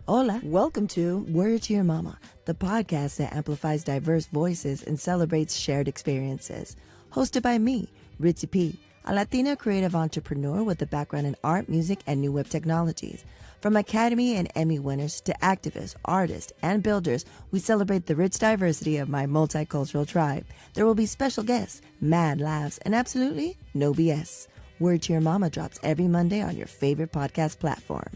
Hola, welcome to Word to Your Mama, the podcast that amplifies diverse voices and celebrates shared experiences. Hosted by me, Ritzy P, a Latina creative entrepreneur with a background in art, music, and new web technologies. From Academy and Emmy winners to activists, artists, and builders, we celebrate the rich diversity of my multicultural tribe. There will be special guests, mad laughs, and absolutely no BS. Word to Your Mama drops every Monday on your favorite podcast platform.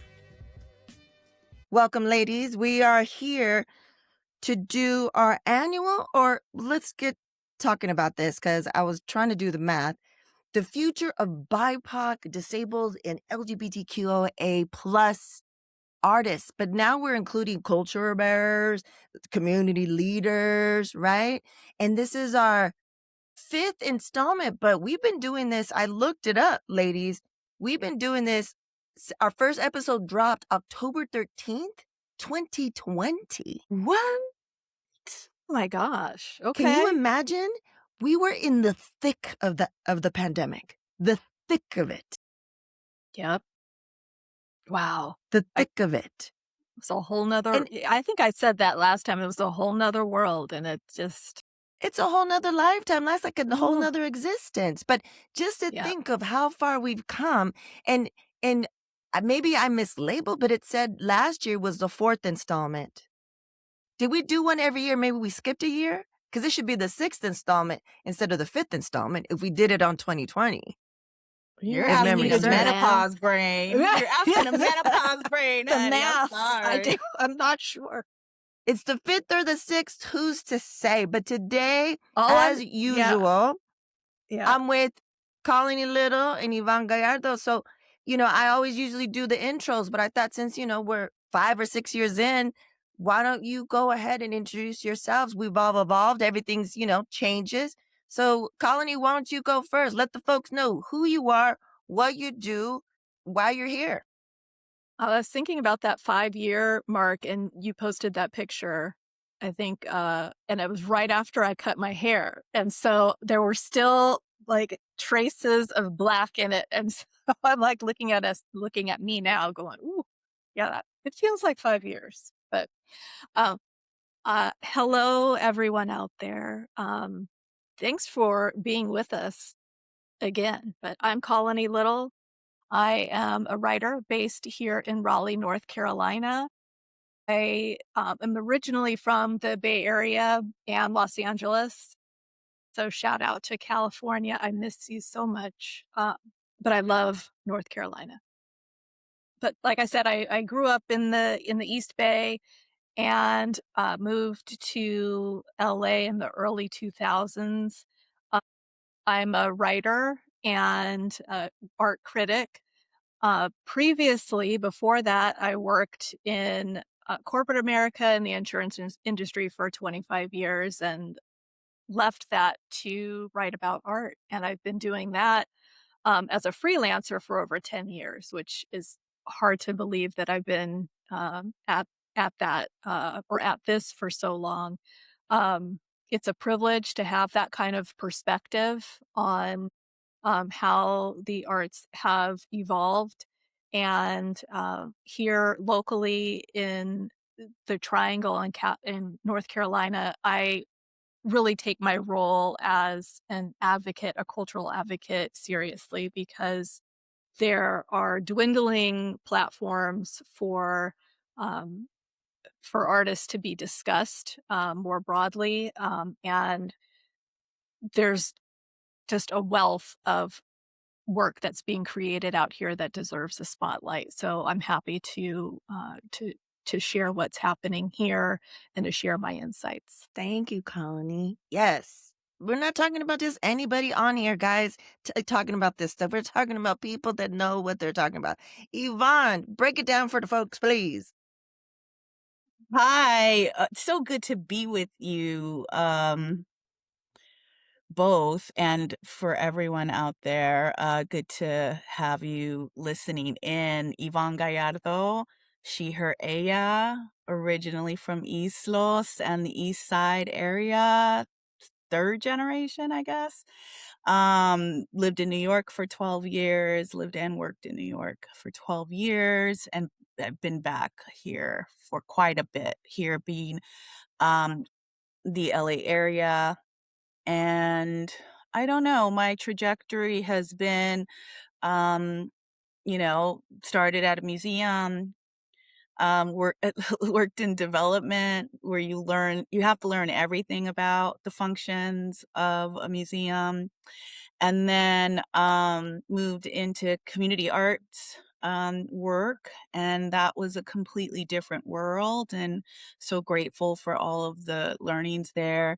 Welcome, ladies. We are here to do our annual, or let's get talking about this because I was trying to do the math. The future of BIPOC, disabled, and LGBTQIA plus artists. But now we're including culture bearers, community leaders, right? And this is our fifth installment, but we've been doing this. I looked it up, ladies. We've been doing this. Our first episode dropped October 13th, 2020. What? Oh my gosh. Okay. Can you imagine? We were in the thick of the pandemic. The thick of it. Yep. Wow. The thick of it. It's a whole nother, I think I said that last time. It was a whole nother world, and it's a whole nother lifetime. That's like a whole nother existence. But just to think of how far we've come, and maybe I mislabeled, but it said last year was the fourth installment. Did we do one every year? Maybe we skipped a year? Because it should be the sixth installment instead of the fifth installment if we did it on 2020. You're asking a menopause brain. You're asking a menopause brain. The math. I'm not sure. It's the fifth or the sixth. Who's to say? But today, as usual, I'm with Colony Little and Evonne Gallardo. So, I always usually do the intros, but I thought since, we're 5 or 6 years in, why don't you go ahead and introduce yourselves? We've all evolved. Everything's, changes. So, Colony, why don't you go first? Let the folks know who you are, what you do, why you're here. I was thinking about that 5-year mark, and you posted that picture, I think, and it was right after I cut my hair. And so there were still like traces of black in it. And so I'm like looking at me now going, ooh, yeah, it feels like 5 years. But hello, everyone out there. Thanks for being with us again. But I'm Colony Little. I am a writer based here in Raleigh, North Carolina. I am originally from the Bay Area and Los Angeles. So shout out to California. I miss you so much. But I love North Carolina. But like I said, I grew up in the East Bay and moved to LA in the early 2000s. I'm a writer and art critic. Previously, before that, I worked in corporate America in the insurance industry for 25 years and left that to write about art. And I've been doing that as a freelancer for over 10 years, which is hard to believe that I've been at that or at this for so long. It's a privilege to have that kind of perspective on how the arts have evolved. And here locally in the Triangle in North Carolina, I really take my role as an advocate, a cultural advocate, seriously, because there are dwindling platforms for artists to be discussed more broadly. And there's just a wealth of work that's being created out here that deserves a spotlight. So I'm happy to share what's happening here and to share my insights. Thank you, Colony. Yes. We're not talking about just anybody on here, guys, talking about this stuff. We're talking about people that know what they're talking about. Evonne, break it down for the folks, please. Hi. So good to be with you both, and for everyone out there, good to have you listening in. Evonne Gallardo, she, her, ella, originally from East Los and the East Side area, third generation, I guess. Lived in New York for 12 years, lived and worked in New York for 12 years, and I've been back here for quite a bit, here being, um, the LA area, and I don't know, my trajectory has been, um, started at a museum, worked in development where you have to learn everything about the functions of a museum, and then, moved into community arts, work, and that was a completely different world, and so grateful for all of the learnings there.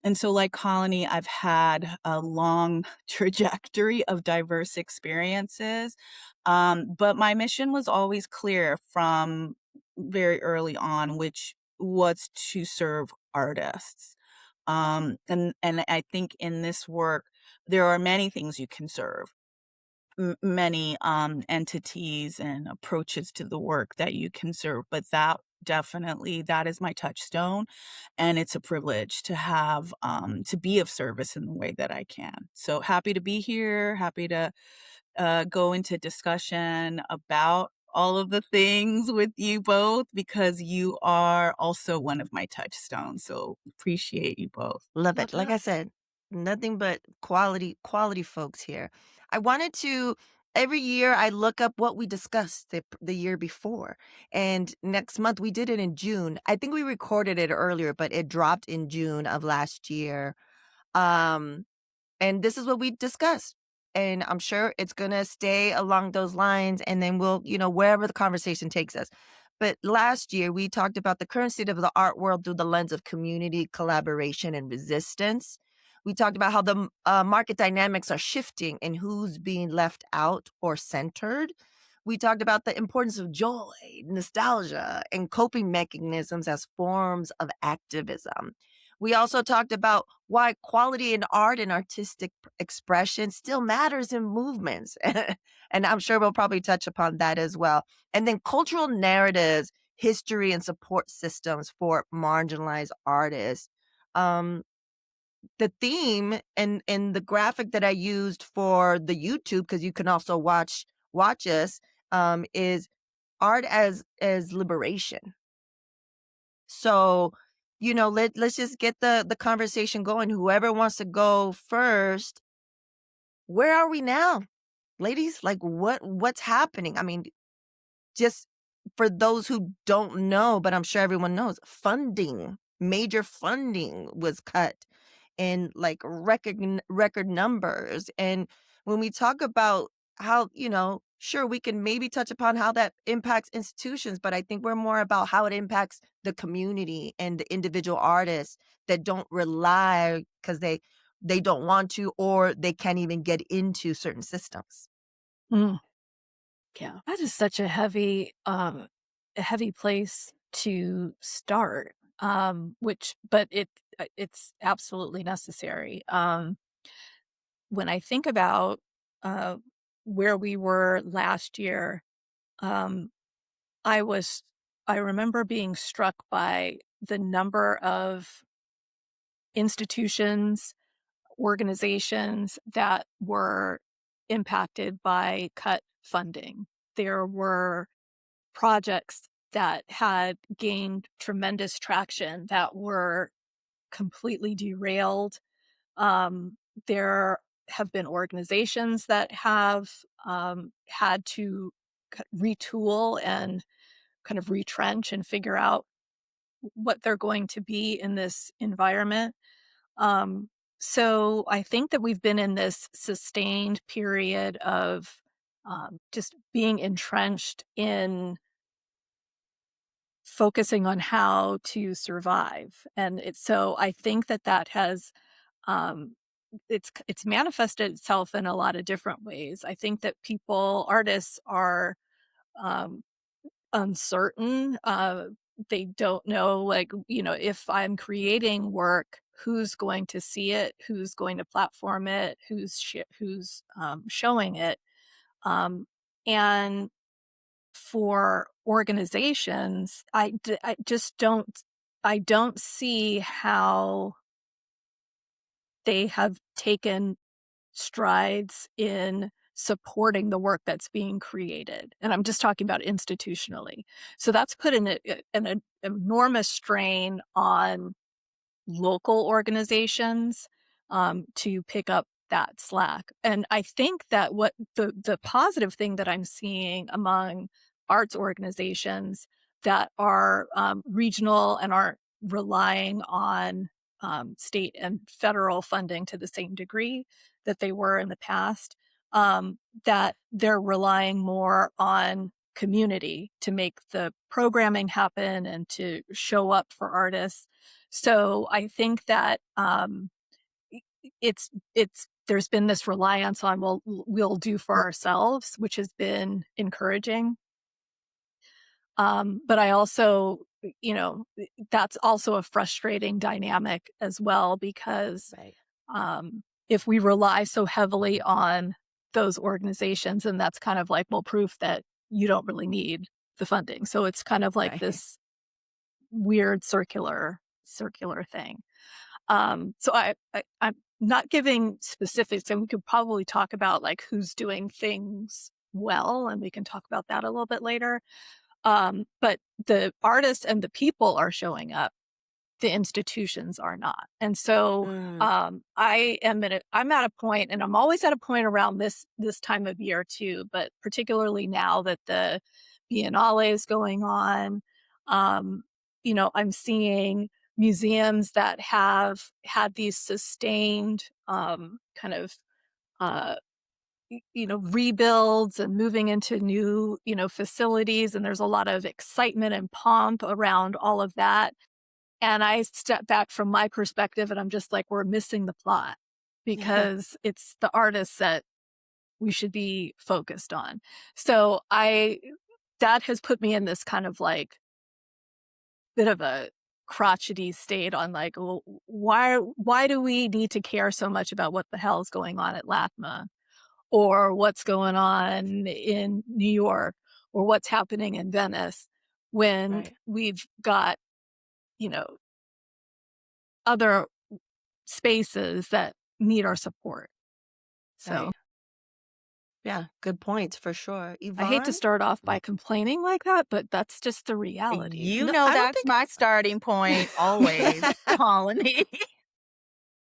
And so, like Colony, I've had a long trajectory of diverse experiences, but my mission was always clear from very early on, which was to serve artists. And I think in this work, there are many things you can serve, many entities and approaches to the work that you can serve, but that is my touchstone, and it's a privilege to have to be of service in the way that I can. So happy to be here, happy to go into discussion about all of the things with you both because you are also one of my touchstones. So appreciate you both. Love Love it. Like it. I said, nothing but quality folks here. I wanted to every year I look up what we discussed the year before. And next month we did it in June. I think we recorded it earlier, but it dropped in June of last year. Um and this is what we discussed. And I'm sure it's going to stay along those lines. And then we'll, wherever the conversation takes us. But last year, we talked about the current state of the art world through the lens of community, collaboration, and resistance. We talked about how the market dynamics are shifting and who's being left out or centered. We talked about the importance of joy, nostalgia, and coping mechanisms as forms of activism. We also talked about why quality in art and artistic expression still matters in movements. And I'm sure we'll probably touch upon that as well. And then cultural narratives, history, and support systems for marginalized artists. Um, the theme and the graphic that I used for the YouTube, because you can also watch us, is art as liberation. So, let's just get the conversation going. Whoever wants to go first, where are we now, ladies? Like what's happening? I mean, just for those who don't know, but I'm sure everyone knows, major funding was cut in like record numbers. And when we talk about how, sure, we can maybe touch upon how that impacts institutions, but I think we're more about how it impacts the community and the individual artists that don't rely because they don't want to or they can't even get into certain systems. Mm, yeah, that is such a heavy place to start. But it's absolutely necessary. When I think about uh, where we were last year, um, I was I remember being struck by the number of institutions, organizations that were impacted by cut funding. There were projects that had gained tremendous traction that were completely derailed. There have been organizations that have had to retool and kind of retrench and figure out what they're going to be in this environment. Um, so I think that we've been in this sustained period of just being entrenched in focusing on how to survive, and so I think that that has um, it's manifested itself in a lot of different ways. I think that artists are um, uncertain. They don't know, like, if I'm creating work, who's going to see it, who's going to platform it, who's showing it. Um, and for organizations, I just I don't see how they have taken strides in supporting the work that's being created. And I'm just talking about institutionally. So that's put an enormous strain on local organizations to pick up that slack. And I think that what the positive thing that I'm seeing among arts organizations that are regional and aren't relying on state and federal funding to the same degree that they were in the past, that they're relying more on community to make the programming happen and to show up for artists. So I think that it's there's been this reliance on, well, we'll do for ourselves, which has been encouraging. But I also, that's also a frustrating dynamic as well, because Right. if we rely so heavily on those organizations, and that's kind of like, well, proof that you don't really need the funding. So it's kind of like Right. this weird circular thing. I'm not giving specifics, and we could probably talk about like who's doing things well, and we can talk about that a little bit later. But the artists and the people are showing up, the institutions are not. And so Mm, I'm at a point, and I'm always at a point around this time of year too, but particularly now that the Biennale is going on, um, I'm seeing museums that have had these sustained kind of uh, rebuilds and moving into new, facilities, and there's a lot of excitement and pomp around all of that. And I step back from my perspective and I'm just like, we're missing the plot, yeah. because it's the artists that we should be focused on. So that has put me in this kind of like bit of a crotchety state on like, well, why do we need to care so much about what the hell is going on at LATMA, or what's going on in New York, or what's happening in Venice, when Right. we've got, you know, other spaces that need our support. So Right. Yeah. Good points for sure. I hate to Yvonne? start off by complaining like that, but that's just the reality. You No, know I don't that's think my starting point always, I Colony.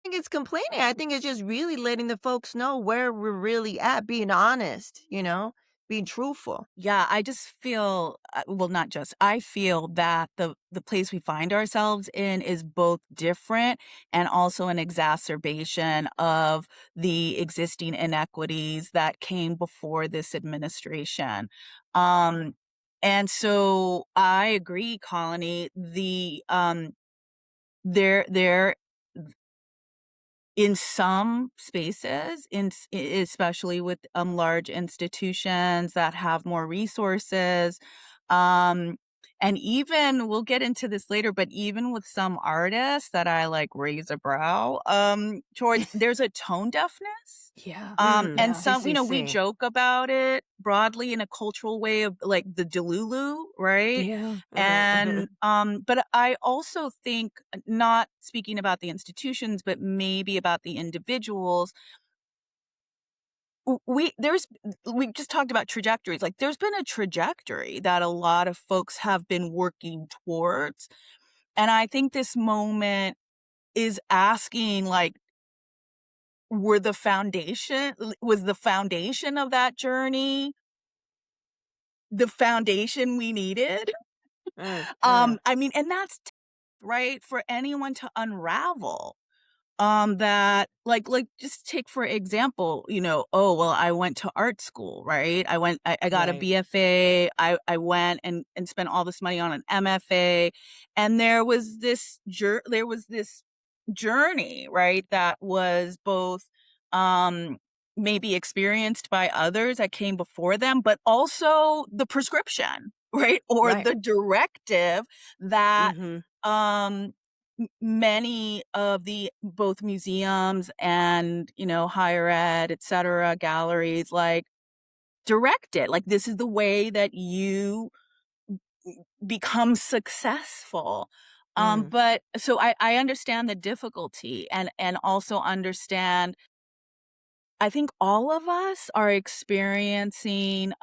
think it's complaining. I think it's just really letting the folks know where we're really at, being honest, being truthful. Yeah, I just feel, well, not just, I feel that the place we find ourselves in is both different and also an exacerbation of the existing inequities that came before this administration. Um, and so I agree, Colony. There in some spaces, especially with large institutions that have more resources, um, and even we'll get into this later, but even with some artists that I like raise a brow towards, there's a tone deafness. Yeah. And Yeah. some, we CCC. joke about it broadly in a cultural way of like the Delulu, right? Yeah. And but I also think, not speaking about the institutions, but maybe about the individuals, we just talked about trajectories. Like there's been a trajectory that a lot of folks have been working towards. And I think this moment is asking, like, was the foundation of that journey the foundation we needed? Mm, mm, I mean, and that's right, for anyone to unravel. That like just take for example, oh well, I went to art school, right? I got a right, BFA, I went and spent all this money on an MFA, and there was this journey, right, that was both um maybe experienced by others that came before them, but also the prescription, right? Or right. the directive that Mm-hmm. um many of the both museums and, higher ed, et cetera, galleries, like, direct it. Like, this is the way that you become successful. Mm, But so I understand the difficulty, and also understand I think all of us are experiencing,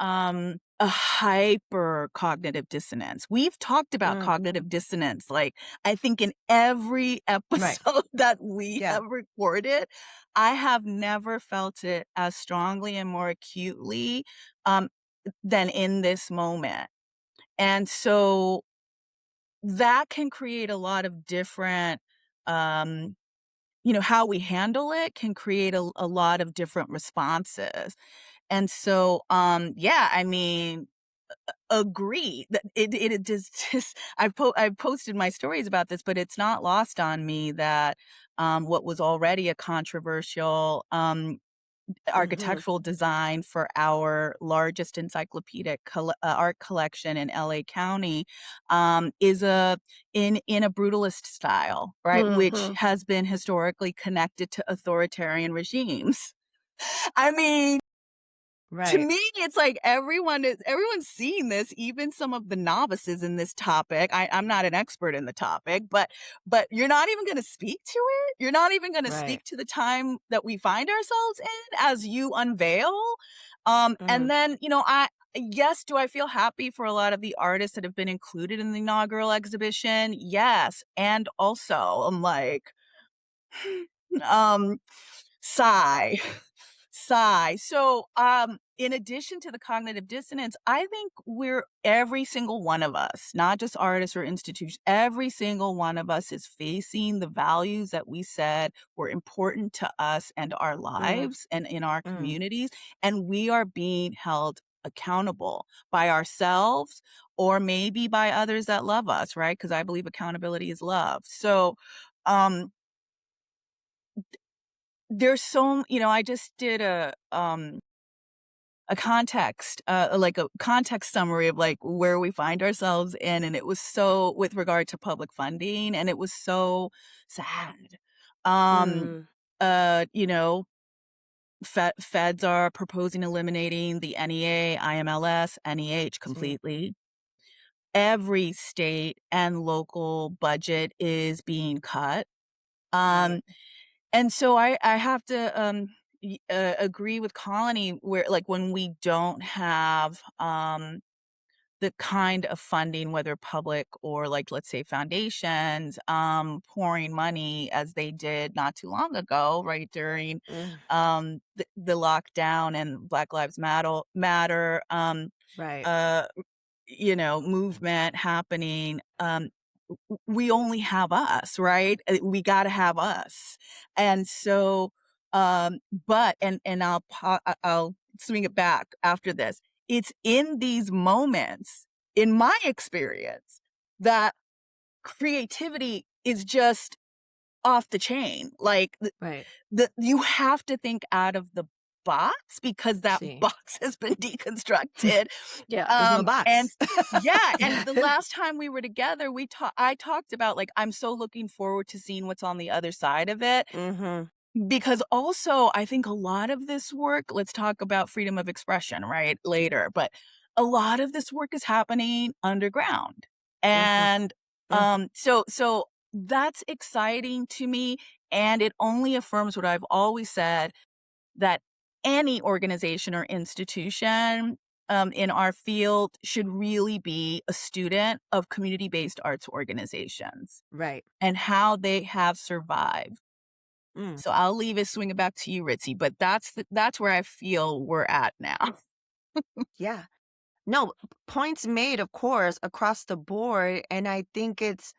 a hyper cognitive dissonance. We've talked about Mm, cognitive dissonance, like, I think in every right. episode that we Yeah. have recorded. I have never felt it as strongly and more acutely, um, than in this moment. And so that can create a lot of different, um how we handle it can create a lot of different responses. And so, yeah, I mean, agree that it just I've posted my stories about this, but it's not lost on me that, what was already a controversial, Mhm. architectural design for our largest encyclopedic art collection in LA County, is in a brutalist style, right, which Mhm. has been historically connected to authoritarian regimes. I mean, to Right. me, it's like everyone's seeing this, even some of the novices in this topic. I'm not an expert in the topic, but you're not even gonna speak to it? You're not even gonna Right. speak to the time that we find ourselves in as you unveil? And Mm. then, I yes, do I feel happy for a lot of the artists that have been included in the inaugural exhibition? Yes, and also, I'm like, um, sigh. Sigh. So, in addition to the cognitive dissonance, I think we're every single one of us, not just artists or institutions, every single one of us is facing the values that we said were important to us and our Mm. lives and in our Mm. communities, and we are being held accountable by ourselves or maybe by others that love us, right? Because I believe accountability is love. So, um, I just did a context, like a context summary of like where we find ourselves in, and it was so with regard to public funding, and it was so sad. Um, Mm. uh, you know, feds are proposing eliminating the NEA, IMLS, NEH See. completely. Every state and local budget is being cut. Right. Um, And so I have to, agree with Colony where, like, when we don't have, the kind of funding, whether public or, like, let's say, foundations, pouring money as they did not too long ago, right, during, Mm. the lockdown and Black Lives Matter, Right. uh movement happening, we only have us, right? We gotta have us. And so, but and I'll swing it back after this. It's in these moments, in my experience, that creativity is just off the chain. Like, Right. you have to think out of the box because that See. box has been deconstructed. Yeah, there's no And box. yeah, and the last time we were together, I talked about, like, I'm so looking forward to seeing what's on the other side of it, Mhm. because also I think a lot of this work, let's talk about freedom of expression, right, later, but a lot of this work is happening underground. Mhm. And, Mm. so that's exciting to me, and it only affirms what I've always said, that any organization or institution, in our field should really be a student of community-based arts organizations Right. and how they have survived. Mm. So I'll leave it, swing it back to you, Ritzy, but that's where I feel we're at now. Yeah. No, points made, of course, across the board, and I think it's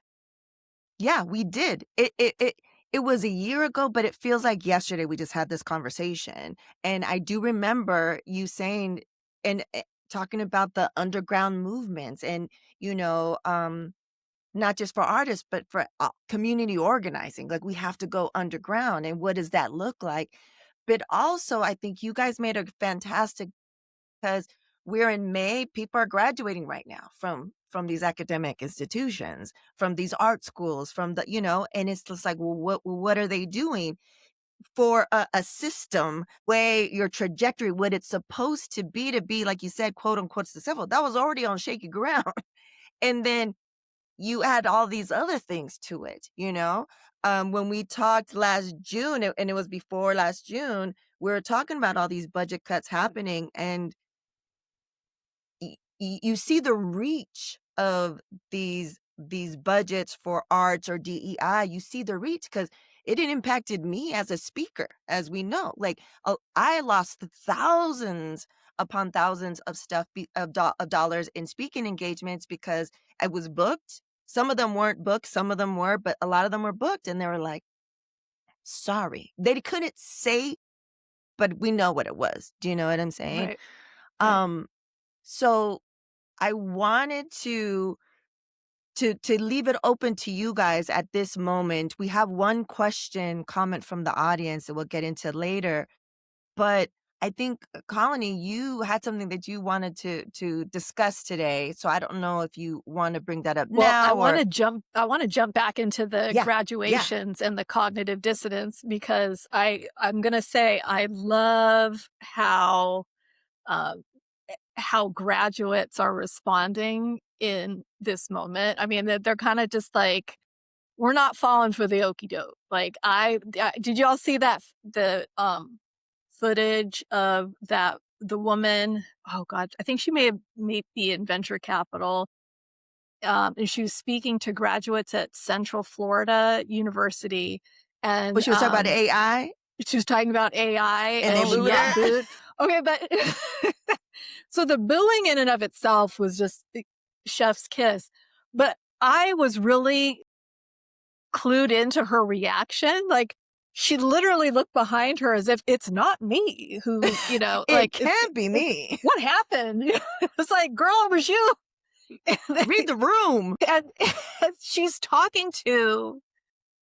yeah, we did. It was a year ago, but it feels like yesterday we just had this conversation, and I do remember you saying and, talking about the underground movements and, you know, not just for artists, but for, community organizing, like, we have to go underground, and what does that look like? But also, I think you guys made a fantastic 'cause we're in May, people are graduating right now from these academic institutions, from these art schools, from the and it's just like, well, what are they doing for a system where your trajectory, what it's supposed to be, like you said, quote, unquote, "successful," that was already on shaky ground. And then you add all these other things to it, you know? When we talked last June, and it was before last June, we're talking about all these budget cuts happening, and you see the reach of these budgets for arts or DEI. You see the reach because it impacted me as a speaker, as we know. Like, I lost thousands upon thousands of of dollars in speaking engagements because I was booked. Some of them weren't booked, some of them were, but a lot of them were booked, and they were like, "Sorry." They couldn't say, but we know what it was. Do you know what I'm saying? Right. Right. Um, so I wanted to leave it open to you guys at this moment. We have one comment from the audience that we'll get into later, but I think, Colony, you had something that you wanted to discuss today, so I don't know if you wanna bring that up Well, now or I wanna jump back into the Yeah, yeah. graduations and the cognitive dissonance because I'm gonna say I love uh, how graduates are responding in this moment. I mean, they're kinda just like, "We're not falling for the okey doke." Like, did y'all see the footage of the woman, oh god, I think she may be in venture capital, and she was speaking to graduates at Central Florida University, When and she was talking about AI she was talking about AI, and they and she booed got her? booed. Okay, but so the booing in and of itself was just chef's kiss. But I was really clued into her reaction. Like, she literally looked behind her as if it's not me who, It can't be me. what happened? It's like, girl, it was you. Read the room. And she's talking to,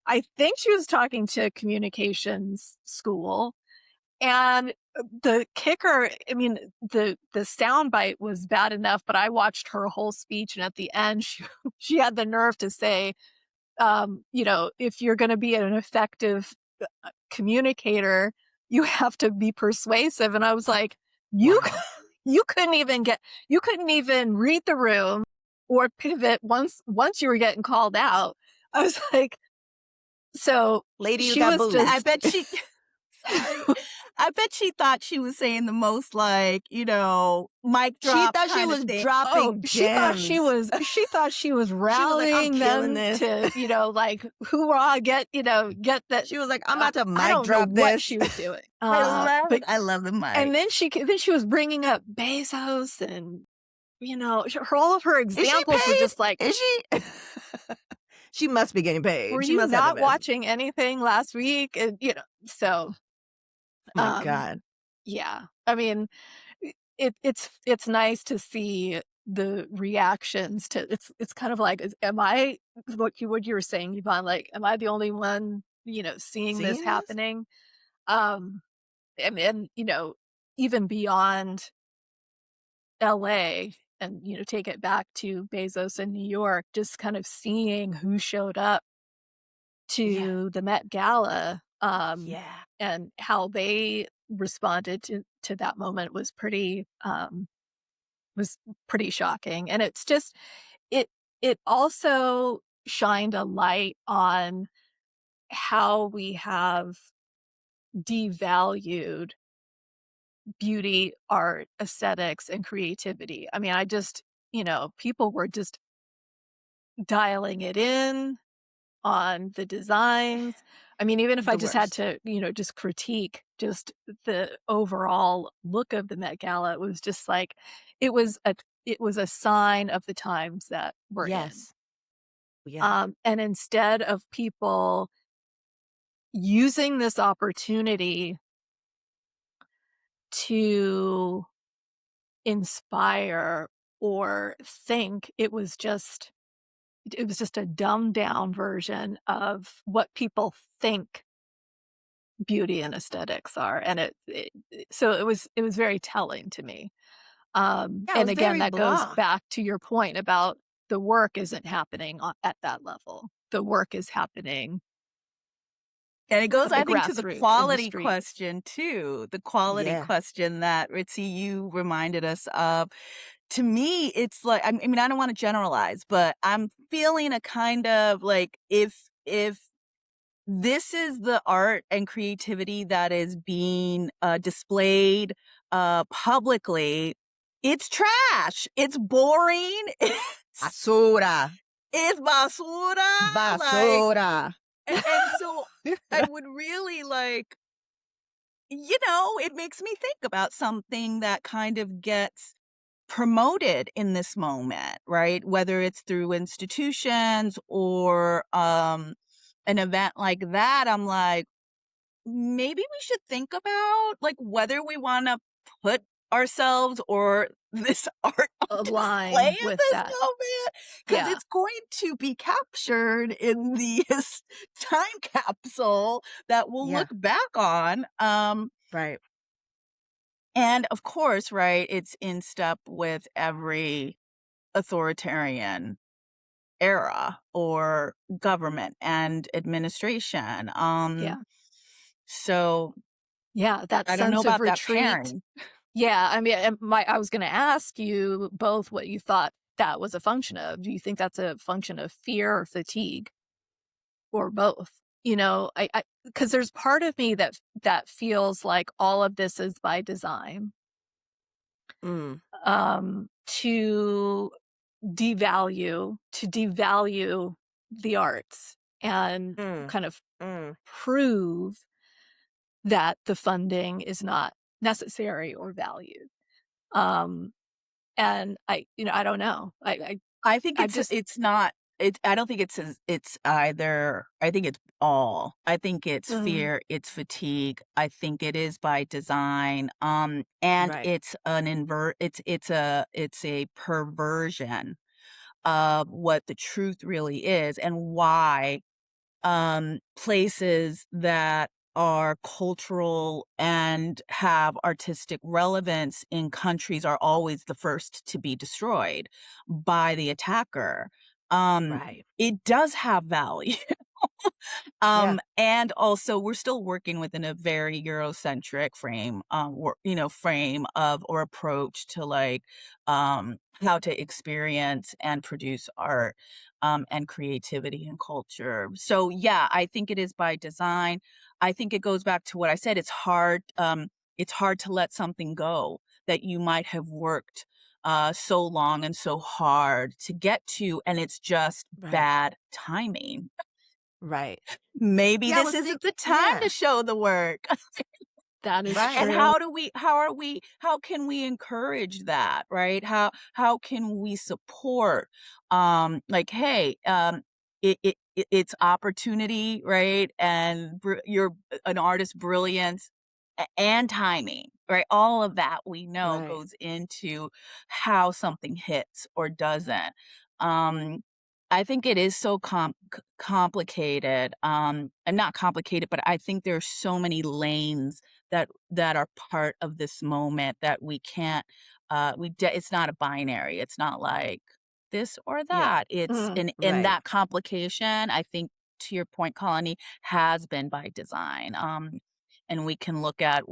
I think she was talking to a communications school. And the kicker, I mean, the soundbite was bad enough, but I watched her whole speech, and at the end, she had the nerve to say, if you're going to be an effective communicator, you have to be persuasive. And I was like, you Wow. you couldn't even read the room or pivot once you were getting called out. I was like, so Lady, you she got was booed. I just bet she sorry. I bet she thought she was saying the most like, mic She drop thought she kind of was thing. dropping gems. she thought she was She was like, "I'm rallying killing them this." to, like, hoorah, get that. She was like, "I'm about to I mic don't know drop what this." she was doing. I But love the and mic. then she was bringing up Bezos, and all of her Is she examples were paid? just like, Is she? She must be getting were paid. She you must have not investment. watching anything last week? And so My um God. yeah. I mean, it's nice to see the reactions to it's kind of like, am I what you were saying, Yvonne, like, am I the only one, seeing this Seeing this? happening? Um and even beyond LA, and take it back to Bezos in New York, just kind of seeing who showed up Yeah. to the Met Gala, Yeah. and how they responded to that moment was pretty shocking. And it's just it also shined a light on how we have devalued beauty, art, aesthetics, and creativity. I mean, people were just dialing it in on the designs. I mean, even if I The just had worst. to, just critique just the overall look of the Met Gala, it was just like it was a sign of the times that we're in. Yes. Yeah. And instead of people using this opportunity to inspire or think, it was just a dumbed down version of what people think beauty and aesthetics are. And so it was very telling to me. Yeah, it And was again, very that goes blah. back to your point about the work isn't happening at that level. The work is happening And it goes, at the I think, to the grassroots in the quality streets. question too. The quality Yeah. question that Ritzy, you reminded us of. To me, it's like, I mean, I don't want to generalize, but I'm feeling a kind of like if this is the art and creativity that is being displayed publicly. It's trash. It's boring. Basura. It's basura. Like, Basura. and so I would really like, it makes me think about something that kind of gets promoted in this moment, right? Whether it's through institutions or an event like that. I'm like, maybe we should think about like whether we want to put ourselves or this art on display Align in with this that. moment, because Yeah. it's going to be captured in this time capsule that we'll Yeah, look back on. right. And of course, right, it's in step with every authoritarian era or government and administration. Yeah. So Yeah, that I don't know sense of about that retreat. pairing. Yeah, I mean, I was gonna ask you both what you thought that was a function of. Do you think that's a function of fear or fatigue or both? You know, I because there's part of me that feels like all of this is by design, Mm, to devalue the arts and mm, kind of mm. prove that the funding is not necessary or valued. Um, and I don't know. I think I just it's not I don't think it's either. I think it's all. I think it's mm, fear, it's fatigue. I think it is by design. And Right, it's an it's a perversion of what the truth really is and why places that are cultural and have artistic relevance in countries are always the first to be destroyed by the attacker. right. It does have value. Yeah, And also we're still working within a very Eurocentric frame, frame of or approach to like how to experience and produce art and creativity and culture. So yeah, I think it is by design. I think it goes back to what I said. It's hard to let something go that you might have worked so long and so hard to get to, and it's just right, bad timing. right. Maybe Yeah, I this was isn't thinking. the time to Yeah, show the work. that is right. And true. how can we encourage that, right? How can we support, like, hey, it's opportunity, right? And you're an artist's brilliance and timing, right? All of that we know Right. goes into how something hits or doesn't. Um, I think it is so complicated, and not complicated, but I think there's so many lanes that are part of this moment that we can't, it's not a binary. It's not like this or Yeah. that. It's in Right. that complication, I think, to your point, Colony, has been by design. And we can look at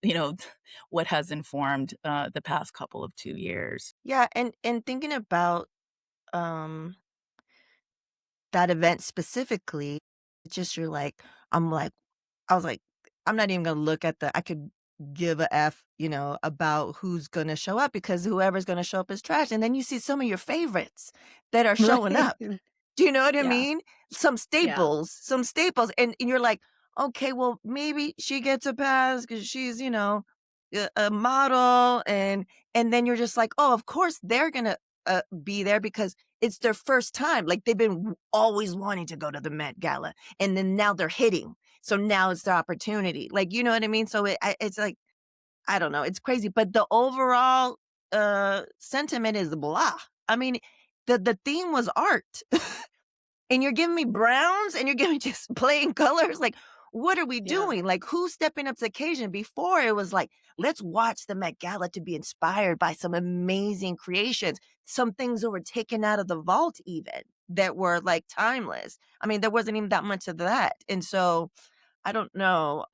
you know, what has informed, the past couple of 2 years. Yeah, and thinking about, um, that event specifically, it's just you're like I'm like I was like, "I'm not even gonna look at I could give a F, about who's gonna show up because whoever's gonna show up is trash." And then you see some of your favorites that are showing Right. up. Do you know what I Yeah. mean? Yeah. Some staples, and you're like, "Okay, well, maybe she gets a pass because she's, a model," and then you're just like, "Oh, of course they're gonna, be there because it's their first time." Like, they've been always wanting to go to the Met Gala, and then now they're hitting. So now it's their opportunity. Like, you know what I mean? So it's like, I don't know, it's crazy, but the overall, sentiment is blah. I mean, the theme was art. And you're giving me browns and you're giving me just plain colors. Like, what are we Yeah. doing? Like, who's stepping up to the occasion? Before it was like, let's watch the Met Gala to be inspired by some amazing creations. Some things that were taken out of the vault, even that were like timeless. I mean, there wasn't even that much of that. And so I don't know.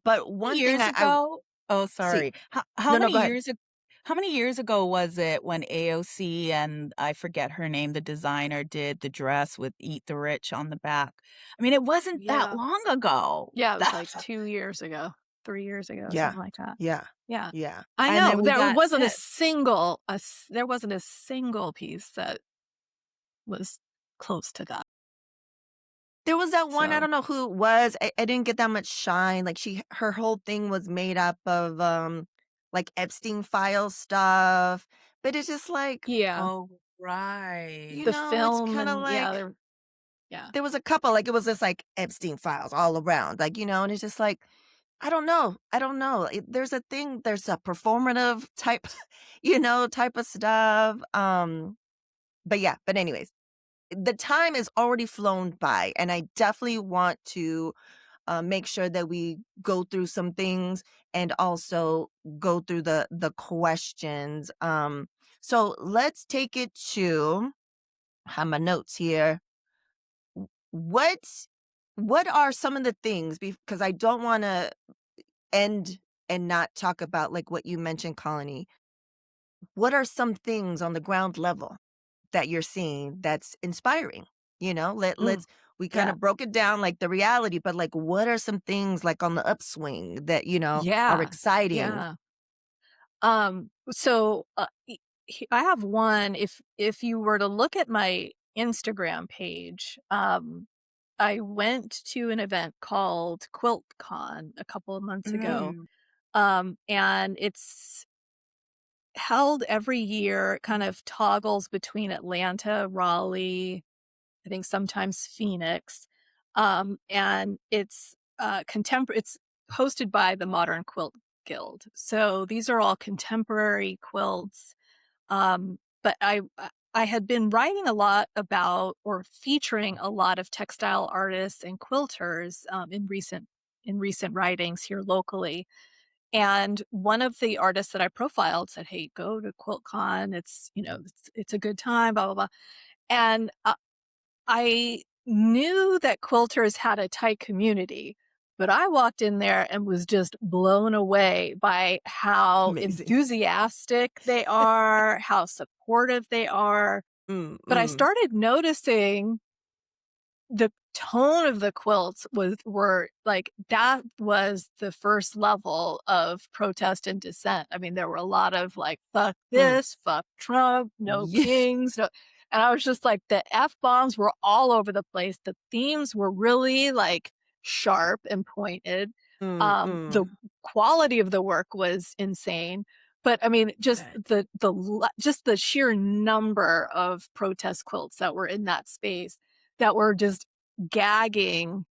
But one thing Years I ago. Oh, see. sorry. How No, no, many go ahead. years ago? How many years ago was it when AOC and I forget her name, the designer, did the dress with "Eat the Rich" on the back? I mean, it wasn't that Yeah. long ago. Yeah, it was like That's 2 years ago, 3 years ago, Yeah. something like that. Yeah. Yeah. Yeah. I and know, then we there got wasn't hit. there wasn't a single piece that was close to that. There was that one, I So, don't know who it was. I didn't get that much shine. Like her whole thing was made up of like Epstein file stuff. But it's just like, yeah, Oh, right. the it's film kind of and yeah, like yeah. there was a couple, like it was just like Epstein files all around, like, and it's just like, I don't know. I don't know. There's a thing, there's a performative type, type of stuff. But yeah, but anyways, the time is already flown by, and I definitely want to make sure that we go through some things and also go through the questions. So let's take it to, I have my notes here. What what are some of the things, because I don't want to end and not talk about like what you mentioned, Colony. What are some things on the ground level that you're seeing that's inspiring? Mm, We kind yeah. of broke it down like the reality, but like what are some things like on the upswing that, are Yeah. exciting? Yeah. So, I have one, if you were to look at my Instagram page, I went to an event called QuiltCon a couple of months ago, Mm, and it's held every year, kind of toggles between Atlanta, Raleigh, I think sometimes Phoenix, and it's hosted by the Modern Quilt Guild. So these are all contemporary quilts, but I had been writing a lot about or featuring a lot of textile artists and quilters in recent writings here locally. And one of the artists that I profiled said, "Hey, go to QuiltCon. It's a good time." Blah blah blah. And I knew that quilters had a tight community, but I walked in there and was just blown away by how Amazing. enthusiastic they are, how supportive they are. Mm, But I mm. started noticing the tone of the quilts were like that was the first level of protest and dissent. I mean, there were a lot of like, fuck Mm. this, fuck Trump, no Yeah. kings, no. And I was just like, the F bombs were all over the place. The themes were really like sharp and pointed. Mm, The mm. quality of the work was insane. But I mean, just Good. just the sheer number of protest quilts that were in that space that were just gagging,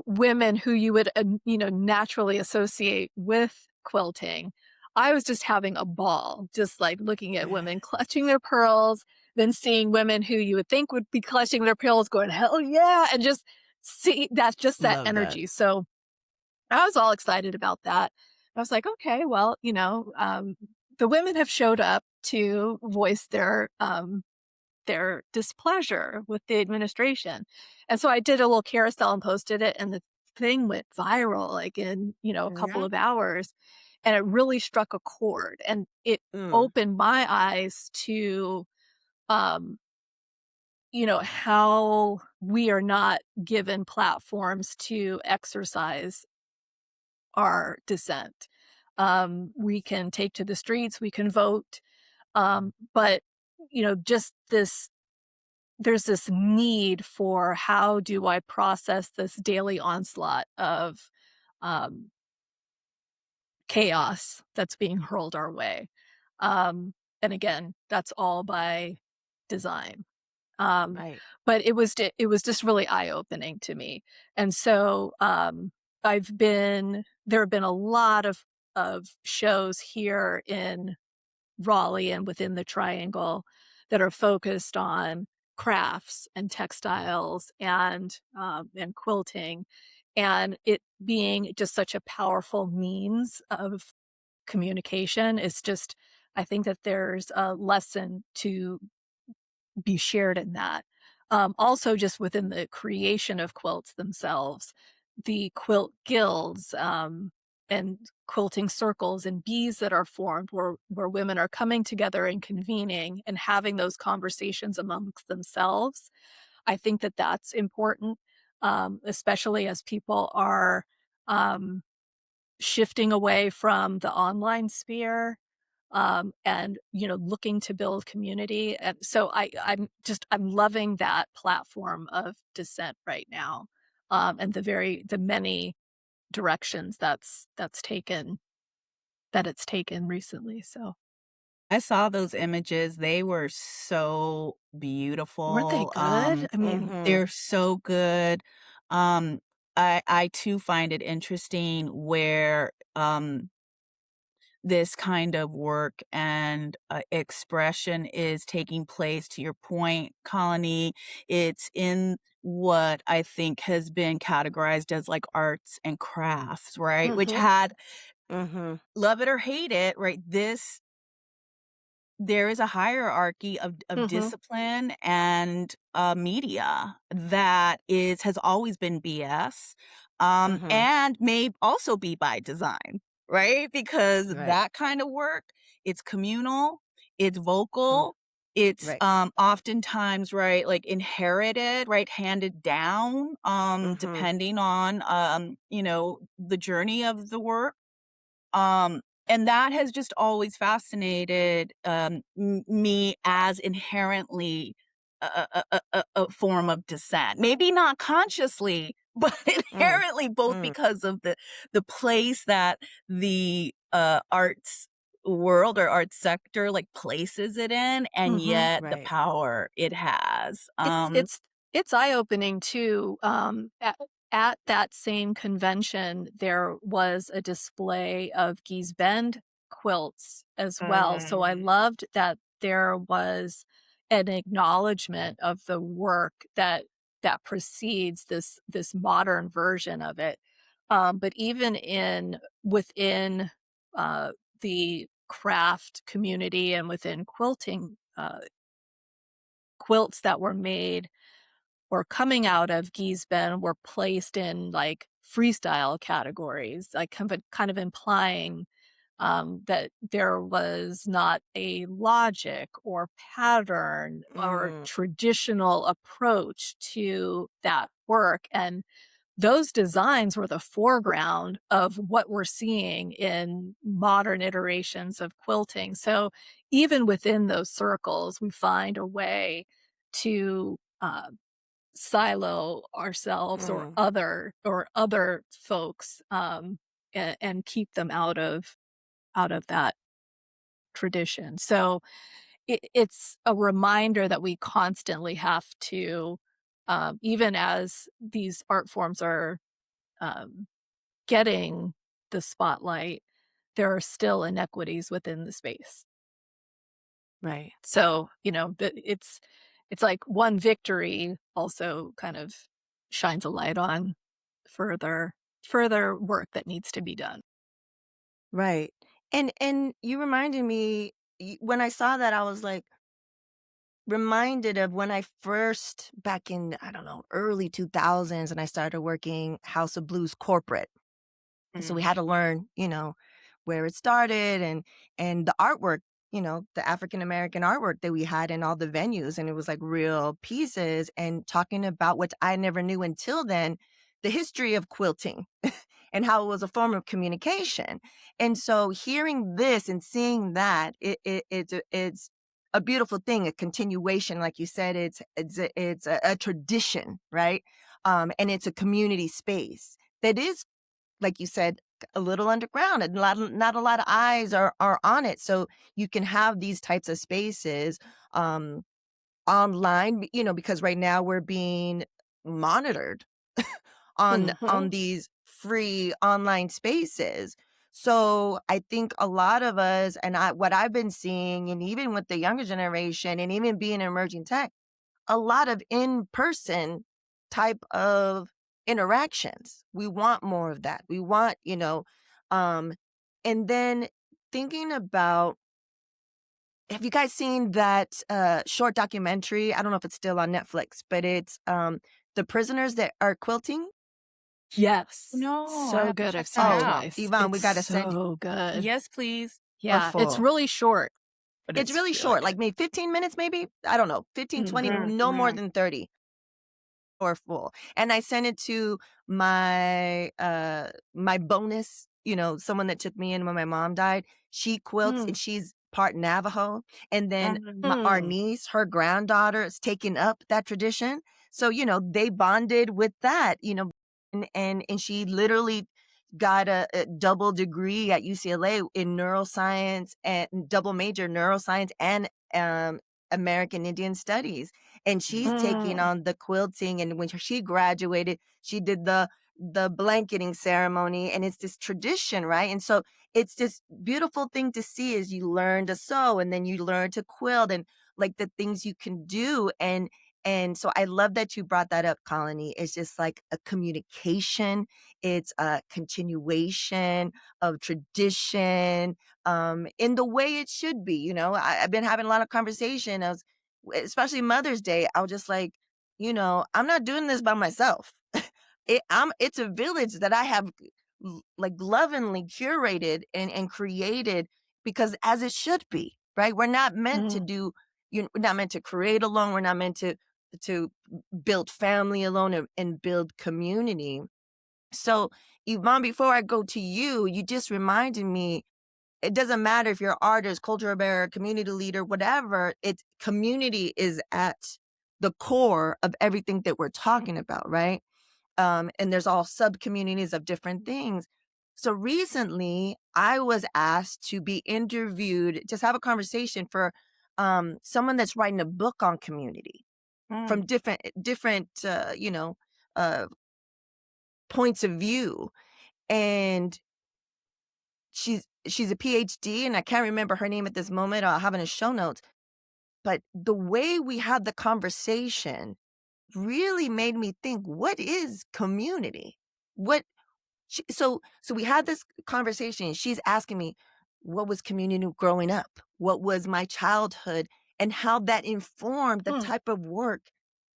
women who you would, naturally associate with quilting. I was just having a ball, just like looking at women clutching their pearls, then seeing women who you would think would be clutching their pearls going, hell yeah, and just see that's just that Love that. energy. So I was all excited about that. I was like, okay, well, the women have showed up to voice their displeasure with the administration. And so I did a little carousel and posted it, and the thing went viral like in, a couple yeah. of hours. And it really struck a chord, and it Mm. opened my eyes to um, how we are not given platforms to exercise our dissent. We can take to the streets, we can vote, but just this there's this need for how do I process this daily onslaught of um, chaos that's being hurled our way. And again, that's all by design. Um, Right. but it was just really eye opening to me. And so there have been a lot of shows here in Raleigh and within the Triangle that are focused on crafts and textiles and quilting, and it being just such a powerful means of communication is just. I think that there's a lesson to be shared in that. Also, just within the creation of quilts themselves, the quilt guilds. and quilting circles and bees that are formed where women are coming together and convening and having those conversations amongst themselves. I think that that's important, especially as people are um, shifting away from the online sphere, and looking to build community. And so I'm loving that platform of dissent right now, and the many directions that it's taken recently. So I saw those images, they were so weren't they beautiful, good? I mean, Mhm. they're so good. Um, I too find it interesting where, this kind of work and, expression is taking place. To your point, Colony, it's in what I think has been categorized as, like, arts and crafts, right? Which Mhm. had, Mhm. love it or hate it, right, there is a hierarchy of mhm, discipline and, media that has always been BS, Mhm. and may also be by design, right? Because Right. that kind of work, it's communal, it's Mm. vocal, it's, Right. oftentimes, right, like, inherited, right, handed down, Mhm. depending on, the journey of the work. And that has just always fascinated, me as inherently a form of dissent. Maybe not consciously, but Mm. inherently both Mm. because of the place that the, arts world or arts sector, like, places it in, and mhm. yet the Right. power it has. It's it's it's eye-opening too. At that same convention, there was a display of Gee's Bend quilts as well, so I Mm. loved that there was an acknowledgement of the work that precedes this modern version of it. But even within, uh, the craft community and within quilting, quilts that were made or coming out of Gee's Bend were placed in, like, freestyle categories, like, kind of implying, that there was not a logic or pattern or Mm. traditional approach to that work, and those designs were the foreground of what we're seeing in modern iterations of quilting. So even within those circles, we find a way to, silo ourselves Mm. or other folks, and keep them out of that tradition. So it's a reminder that we constantly have to, even as these art forms are, um, getting the spotlight, there are still inequities within the space. Right. So, it's like one victory also kind of shines a light on further further work that needs to be done. Right. And you reminded me when I saw that I was like reminded of when I first back in I don't know early 2000s and I started working House of Blues corporate. And so we had to learn, where it started and the artwork, the African American artwork that we had in all the venues and it was like real pieces and talking about what I never knew until then, the history of quilting and how it was a form of communication. And so hearing this and seeing that it's a beautiful thing, a continuation like you said it's a tradition, right? And it's a community space that is like you said, a little underground and not a lot of eyes are on it. So you can have these types of spaces um online, because right now we're being monitored on Mhm. these free online spaces. So I think a lot of us and what I've been seeing and even with the younger generation and even being in emerging tech a lot of in-person type of interactions. We want more of that. We want, um, and then thinking about have you guys seen that short documentary? I don't know if it's still on Netflix, but it's the prisoners that are quilting. Yes. No, I So have to good, check I've seen that it Oh, out. twice. Yvonne, we It's gotta send so good. Yes, please. are Yeah, it's full. really short, but It's it's really really short, good. like maybe 15 minutes, maybe? I don't know, 15, 20, Mhm. no more than 30 or full. And I sent it to my bonus, someone that took me in when my mom died. She quilts and Mm. she's part Navajo. And then our Mm. niece, her granddaughter is taking up that tradition. So, they bonded with that, and she literally got a double degree at UCLA in neuroscience and double major neuroscience and American Indian Studies. And she's taking Mm. on the quilting. And when she graduated, she did the blanketing ceremony, and it's this tradition, right? And so it's this beautiful thing to see as you learn to sew and then you learn to quilt and like the things you can do. And so I love that you brought that up, Colony. It's just like a communication, it's a continuation of tradition, in the way it should be. I've been having a lot of conversation. Especially Mother's Day, I was just like, I'm not doing this by myself. It's a village that I have like lovingly curated and created, because as it should be, right? We're not meant to Mm. do, we're not meant to create alone. We're not meant to build family alone and build community. So, Yvonne, before I go to you, you just reminded me, it doesn't matter if you're an artist, cultural bearer, community leader, whatever, it's community is at the core of everything that we're talking about, right? And there's all sub communities of different things. So recently, I was asked to be interviewed, just have a conversation for someone that's writing a book on community from Mm. different uh, points of view. And she's a PhD, and I can't remember her name at this moment. I'll have it in show notes. But the way we had the conversation really made me think, what is community? What so we had this conversation. She's asking me, what was community growing up? What was my childhood? And how that informed the Mm. type of work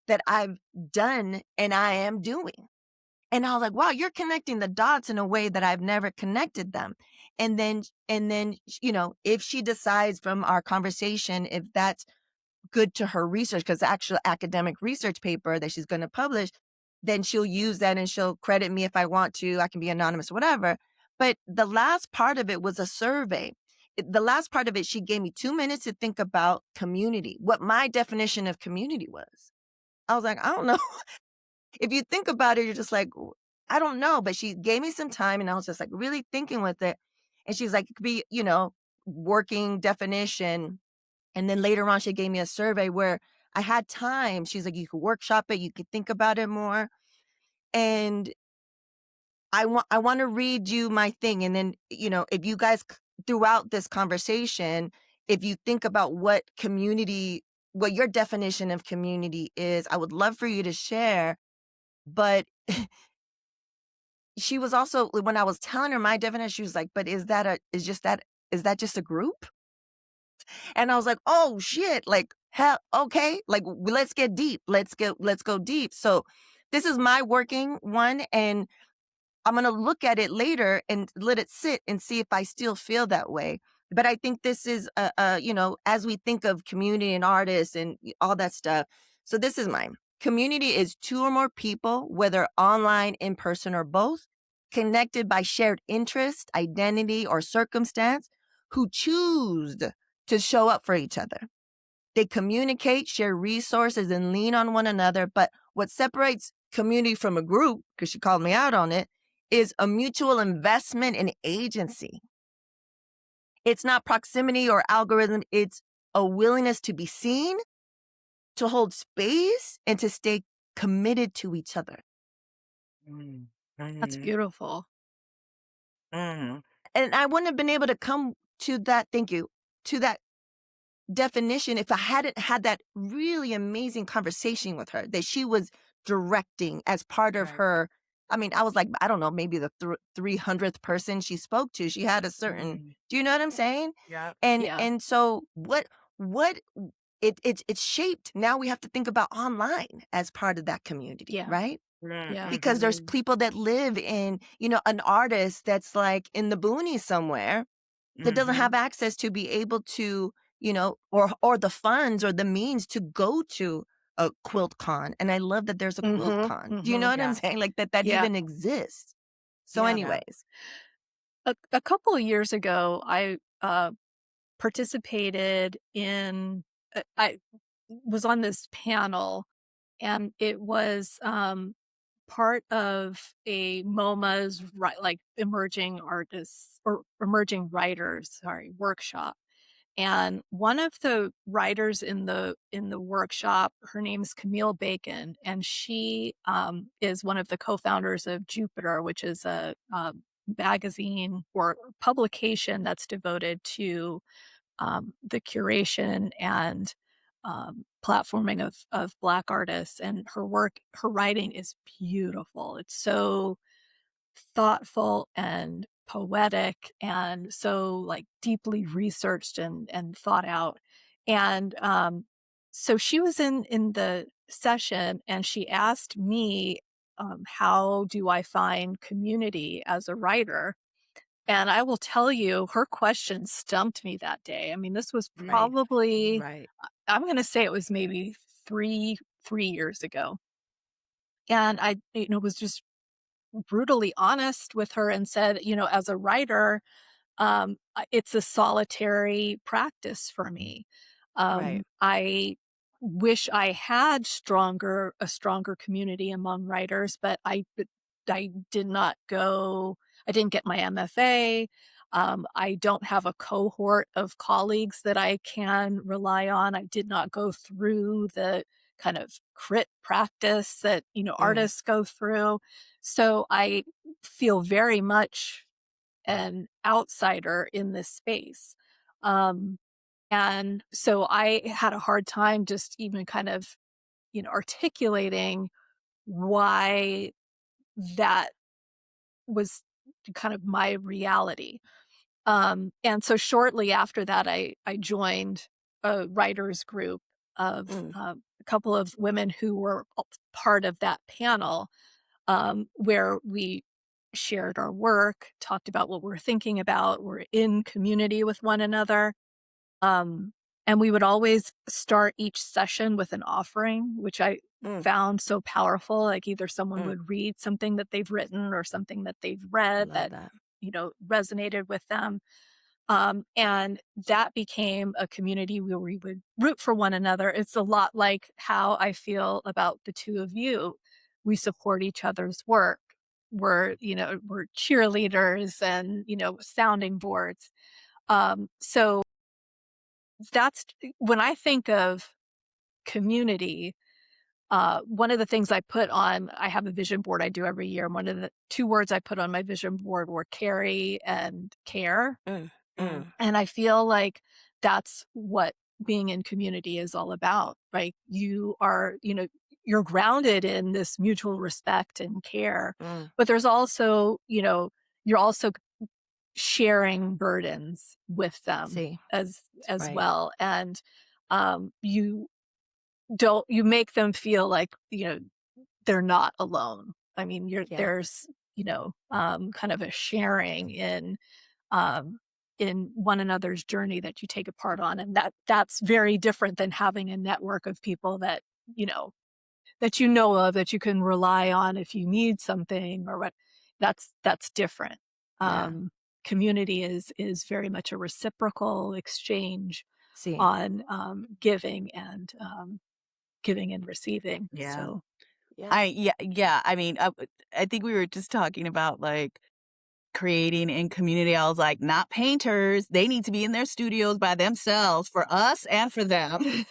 that I've done and I am doing. And I was like, wow, you're connecting the dots in a way that I've never connected them. And then, if she decides from our conversation, if that's good to her research, because the actual academic research paper that she's going to publish, then she'll use that and she'll credit me if I want to. I can be anonymous, whatever. But the last part of it was a survey. The last part of it, she gave me 2 minutes to think about community, what my definition of community was. I was like, I don't know. If you think about it, you're just like, I don't know. But she gave me some time and I was just like really thinking with it. And she's like, it could be, working definition. And then later on, she gave me a survey where I had time. She's like, you could workshop it, you could think about it more. And I want to read you my thing. And then, if you guys throughout this conversation, if you think about what your definition of community is, I would love for you to share. But she was also, when I was telling her my definition, she was like, but is that just a group? And I was like, oh shit, like hell, okay, like let's get deep. Let's go deep. So this is my working one, and I'm gonna look at it later and let it sit and see if I still feel that way. But I think this is as we think of community and artists and all that stuff. So this is mine. Community is two or more people, whether online, in person, or both, connected by shared interest, identity, or circumstance, who choose to show up for each other. They communicate, share resources, and lean on one another. But what separates community from a group, because she called me out on it, is a mutual investment in agency. It's not proximity or algorithm. It's a willingness to be seen, to hold space, and to stay committed to each other. Mm. That's Mhm. beautiful. Mhm. And I wouldn't have been able to come to that, thank you, to that definition if I hadn't had that really amazing conversation with her that she was directing as part of Right. her. I mean, I was like, I don't know, maybe the 300th person she spoke to. She had a certain, Mhm. do you know what I'm saying? Yep. And Yeah. and so what it's shaped. Now we have to think about online as part of that community, Yeah. right? Right. Yeah. Because there's Mhm. people that live in, an artist that's like in the boonies somewhere that doesn't have Mhm. access to be able to, or the funds or the means to go to a quilt con. And I love that there's a quilt Mhm. con. Do you know Mhm. what I'm Yeah. saying? Like that Yeah. even exists. So Yeah. Yeah. anyways. A couple of years ago, I participated in. I was on this panel, and it was part of a MoMA's like emerging artists or emerging writers, sorry, workshop. And one of the writers in the workshop, her name's Camille Bacon, and she is one of the co-founders of Jupiter, which is a magazine or publication that's devoted to the curation and platforming of Black artists. And her writing is beautiful. It's so thoughtful and poetic and so like deeply researched and thought out. And so she was in the session and she asked me, how do I find community as a writer? And I will tell you, her question stumped me that day. I mean, this was Right. probably, Right. I'm going to say it was maybe three years ago. And I, was just brutally honest with her and said, as a writer, it's a solitary practice for me. Right. I wish I had a stronger community among writers, but I did not go. I didn't get my MFA. I don't have a cohort of colleagues that I can rely on. I did not go through the kind of crit practice that Mm. artists go through. So I feel very much an outsider in this space. Um, and so I had a hard time just even kind of, articulating why that was kind of my reality. And so shortly after that, I joined a writers group of Mm. a couple of women who were part of that panel, where we shared our work, talked about what we're thinking about, we're in community with one another. Um, and we would always start each session with an offering, which I Mm. found so powerful. Like either someone Mm. would read something that they've written or something that they've read Love that, that. resonated with them. And that became a community where we would root for one another. It's a lot like how I feel about the two of you. We support each other's work. We're cheerleaders and, sounding boards. So that's when I think of community. One of the things I have a vision board I do every year. And one of the two words I put on my vision board were carry and care. Mm. Mm. Mm. And I feel like that's what being in community is all about, right? You're grounded in this mutual respect and care, Mm. but there's also, you're also sharing burdens with them See. as Right. well. And you you make them feel like, they're not alone. I mean, Yeah. there's, kind of a sharing um, in one another's journey that you take a part on. And that's very different than having a network of people you know, that you know of that you can rely on if you need something or what. That's different. Yeah. Um, Community is very much a reciprocal exchange See. on giving and receiving. Yeah. So Yeah. Yeah, I mean, I think we were just talking about, like, creating in community. I was like, "Not painters, they need to be in their studios by themselves for us and for them."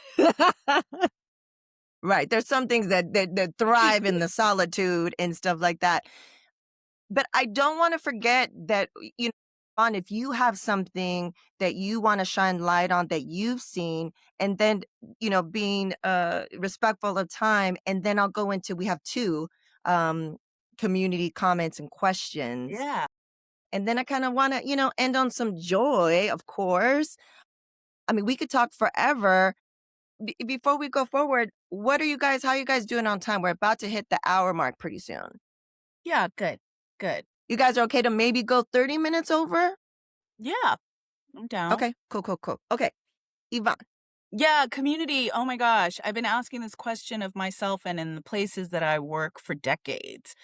Right. There's some things that thrive in the solitude and stuff like that. But I don't want to forget that, on if you have something that you want to shine light on that you've seen, and then, being respectful of time, and then I'll go into we have two um community comments and questions. Yeah. And then I kind of want to, end on some joy, of course. I mean, we could talk forever. before we go forward, how are you guys doing on time? We're about to hit the hour mark pretty soon. Yeah, good. Good. You guys are okay to maybe go 30 minutes over? Yeah, I'm down. Okay, cool. Okay, Evonne. Yeah, community. Oh my gosh. I've been asking this question of myself and in the places that I work for decades.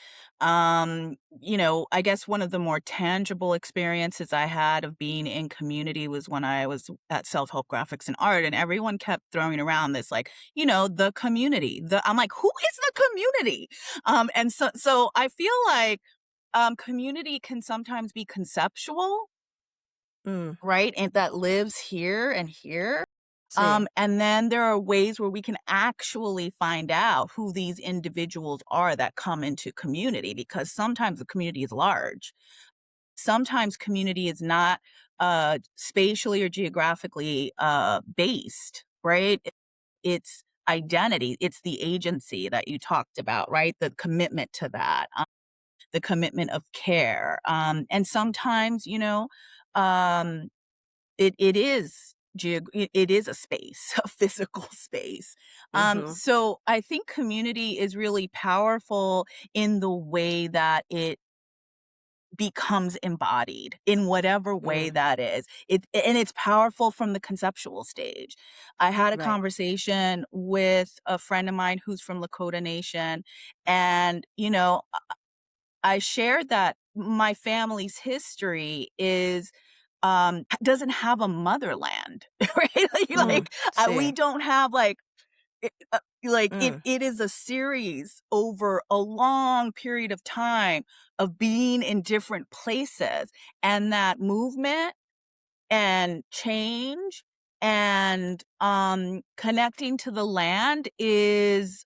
I guess one of the more tangible experiences I had of being in community was when I was at Self-Help Graphics and Art, and everyone kept throwing around this like, the community. I'm like, who is the community? And so I feel like community can sometimes be conceptual, Mm, right? And that lives here and here. see. And then there are ways where we can actually find out who these individuals are that come into community, because sometimes the community is large. Sometimes community is not spatially or geographically based, right? It's identity, it's the agency that you talked about, right? The commitment to that, the commitment of care. And sometimes, um, it is a space, a physical space. Mm-hmm. So I think community is really powerful in the way that it becomes embodied in whatever way Mm, that is. And it's powerful from the conceptual stage. I had a right. conversation with a friend of mine who's from Lakota Nation, and I shared that my family's history doesn't have a motherland, right? Mm, We see. don't have Mm, it is a series over a long period of time of being in different places, and that movement and change and connecting to the land is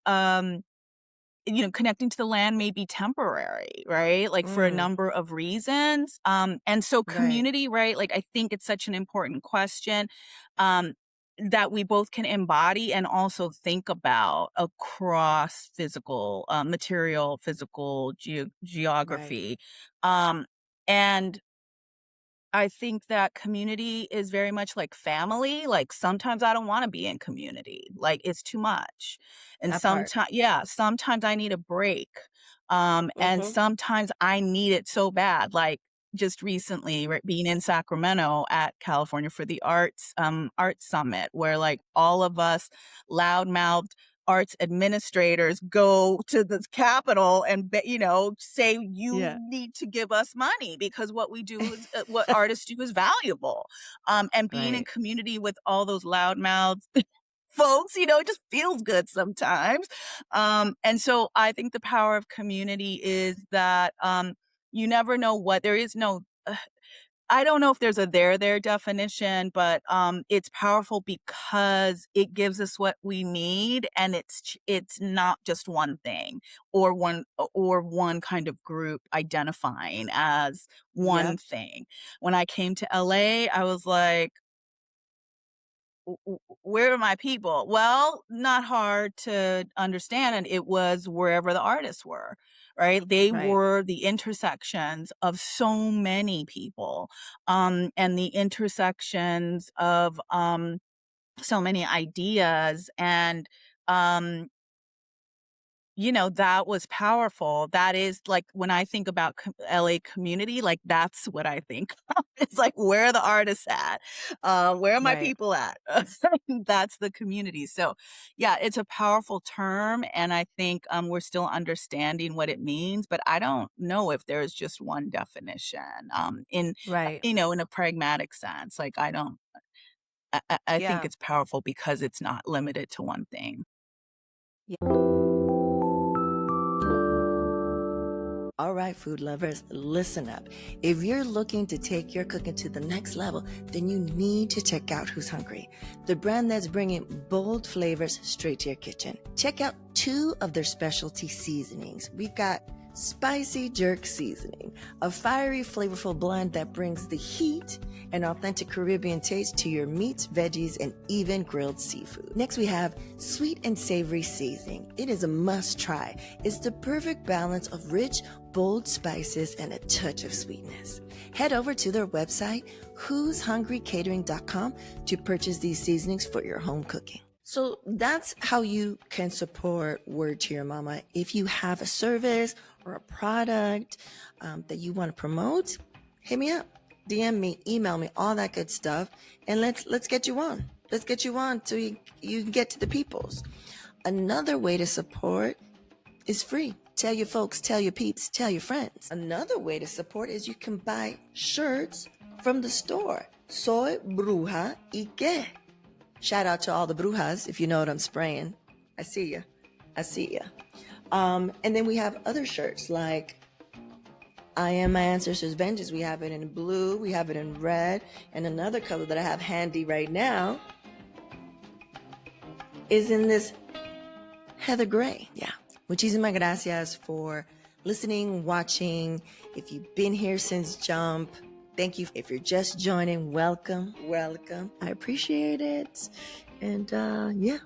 connecting to the land may be temporary, right? Like for a mm, number of reasons. And so right. community, right? Like I think it's such an important question um, that we both can embody and also think about across physical, material, physical Right. geography. Um, and I think that community is very much like family. Like sometimes I don't want to be in community. Like it's too much. And That part. sometimes I need a break. And Mm-hmm. sometimes I need it so bad. Like just recently, right, being in Sacramento at California for the arts summit, where like all of us loudmouthed arts administrators go to the Capitol and say you Yeah. need to give us money because what we do is what artists do is valuable. And being in Right. community with all those loudmouths folks, it just feels good sometimes. And so I think the power of community is that you never know what there is no I don't know if there's a there definition, but it's powerful because it gives us what we need, and it's not just one thing or one kind of group identifying as one Yep. thing. When I came to LA, I was like, where are my people? Well, not hard to understand. And it was wherever the artists were, right? They Right. were the intersections of so many people, and the intersections of so many ideas. And um, that was powerful. That is like when I think about LA community, like that's what I think of. It's like, where are the artists at? Where are my Right. people at? That's the community. So yeah, it's a powerful term. And I think we're still understanding what it means, but I don't know if there's just one definition Right. in a pragmatic sense. Like I think Yeah. it's powerful because it's not limited to one thing. All right, food lovers, listen up. If you're looking to take your cooking to the next level, then you need to check out Who's Hungry, the brand that's bringing bold flavors straight to your kitchen. Check out 2 of their specialty seasonings. We've got Spicy Jerk Seasoning, a fiery, flavorful blend that brings the heat and authentic Caribbean taste to your meats, veggies, and even grilled seafood. Next, we have Sweet and Savory Seasoning. It is a must try. It's the perfect balance of rich, bold spices and a touch of sweetness. Head over to their website, who'shungrycatering.com, to purchase these seasonings for your home cooking. So that's how you can support Word to Your Mama. If you have a service or a product that you want to promote, hit me up, DM me, email me, all that good stuff, and let's get you on. Let's get you on so you can get to the peoples. Another way to support is free. Tell your folks, tell your peeps, tell your friends. Another way to support is you can buy shirts from the store. Soy bruja y qué. Shout out to all the brujas, if you know what I'm spraying. I see ya. I see ya. And then we have other shirts like I Am My Ancestors' Vengeance. We have it in blue, we have it in red, and another color that I have handy right now is in this heather gray. Yeah. Muchísimas gracias for listening, watching. If you've been here since jump, thank you. If you're just joining, welcome, welcome. I appreciate it. And yeah,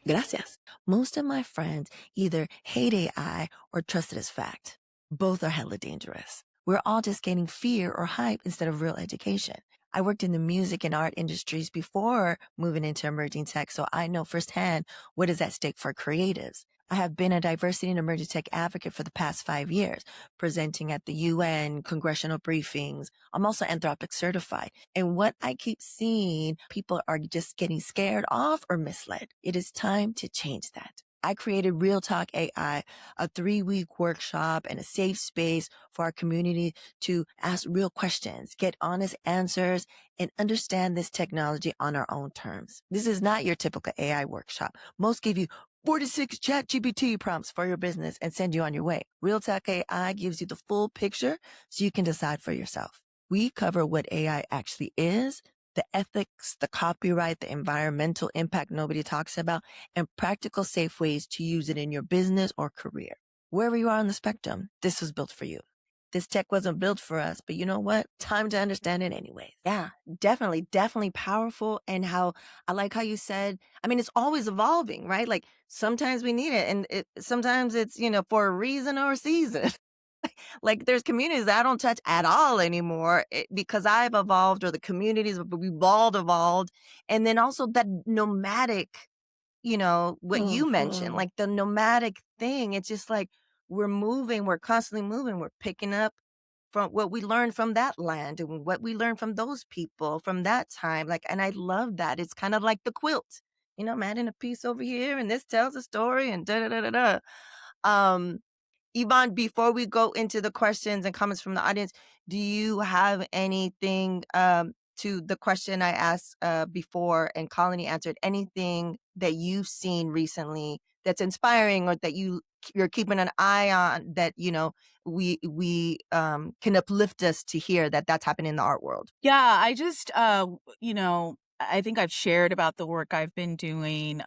gracias. Most of my friends either hate AI or trust it as fact. Both are hella dangerous. We're all just gaining fear or hype instead of real education. I worked in the music and art industries before moving into emerging tech, so I know firsthand what is at stake for creatives. I have been a diversity and emerging tech advocate for the past 5 years, presenting at the UN, congressional briefings. I'm also Anthropic certified. And what I keep seeing, people are just getting scared off or misled. It is time to change that. I created Real Talk AI, a 3-week workshop and a safe space for our community to ask real questions, get honest answers, and understand this technology on our own terms. This is not your typical AI workshop. Most give you 46 ChatGPT prompts for your business and send you on your way. Real Talk AI gives you the full picture so you can decide for yourself. We cover what AI actually is, the ethics, the copyright, the environmental impact nobody talks about, and practical safe ways to use it in your business or career. Wherever you are on the spectrum, this was built for you. This tech wasn't built for us, but you know what? Time to understand it anyways. Yeah, definitely, definitely powerful. And how I like how you said, I mean, it's always evolving, right? Like sometimes we need it, and sometimes it's, for a reason or a season. Like there's communities that I don't touch at all anymore because I've evolved or the communities, we've all evolved. And then also that nomadic, what you mentioned, like the nomadic thing. It's just like we're moving, we're constantly moving, we're picking up from what we learned from that land and what we learned from those people from that time. Like, and I love that. It's kind of like the quilt, I'm adding a piece over here and this tells a story and da da da da da. Um, Evonne, before we go into the questions and comments from the audience, do you have anything to the question I asked before and Colony answered? Anything that you've seen recently that's inspiring or that you're keeping an eye on that we can uplift us to hear that's happening in the art world? Yeah, I just, I think I've shared about the work I've been doing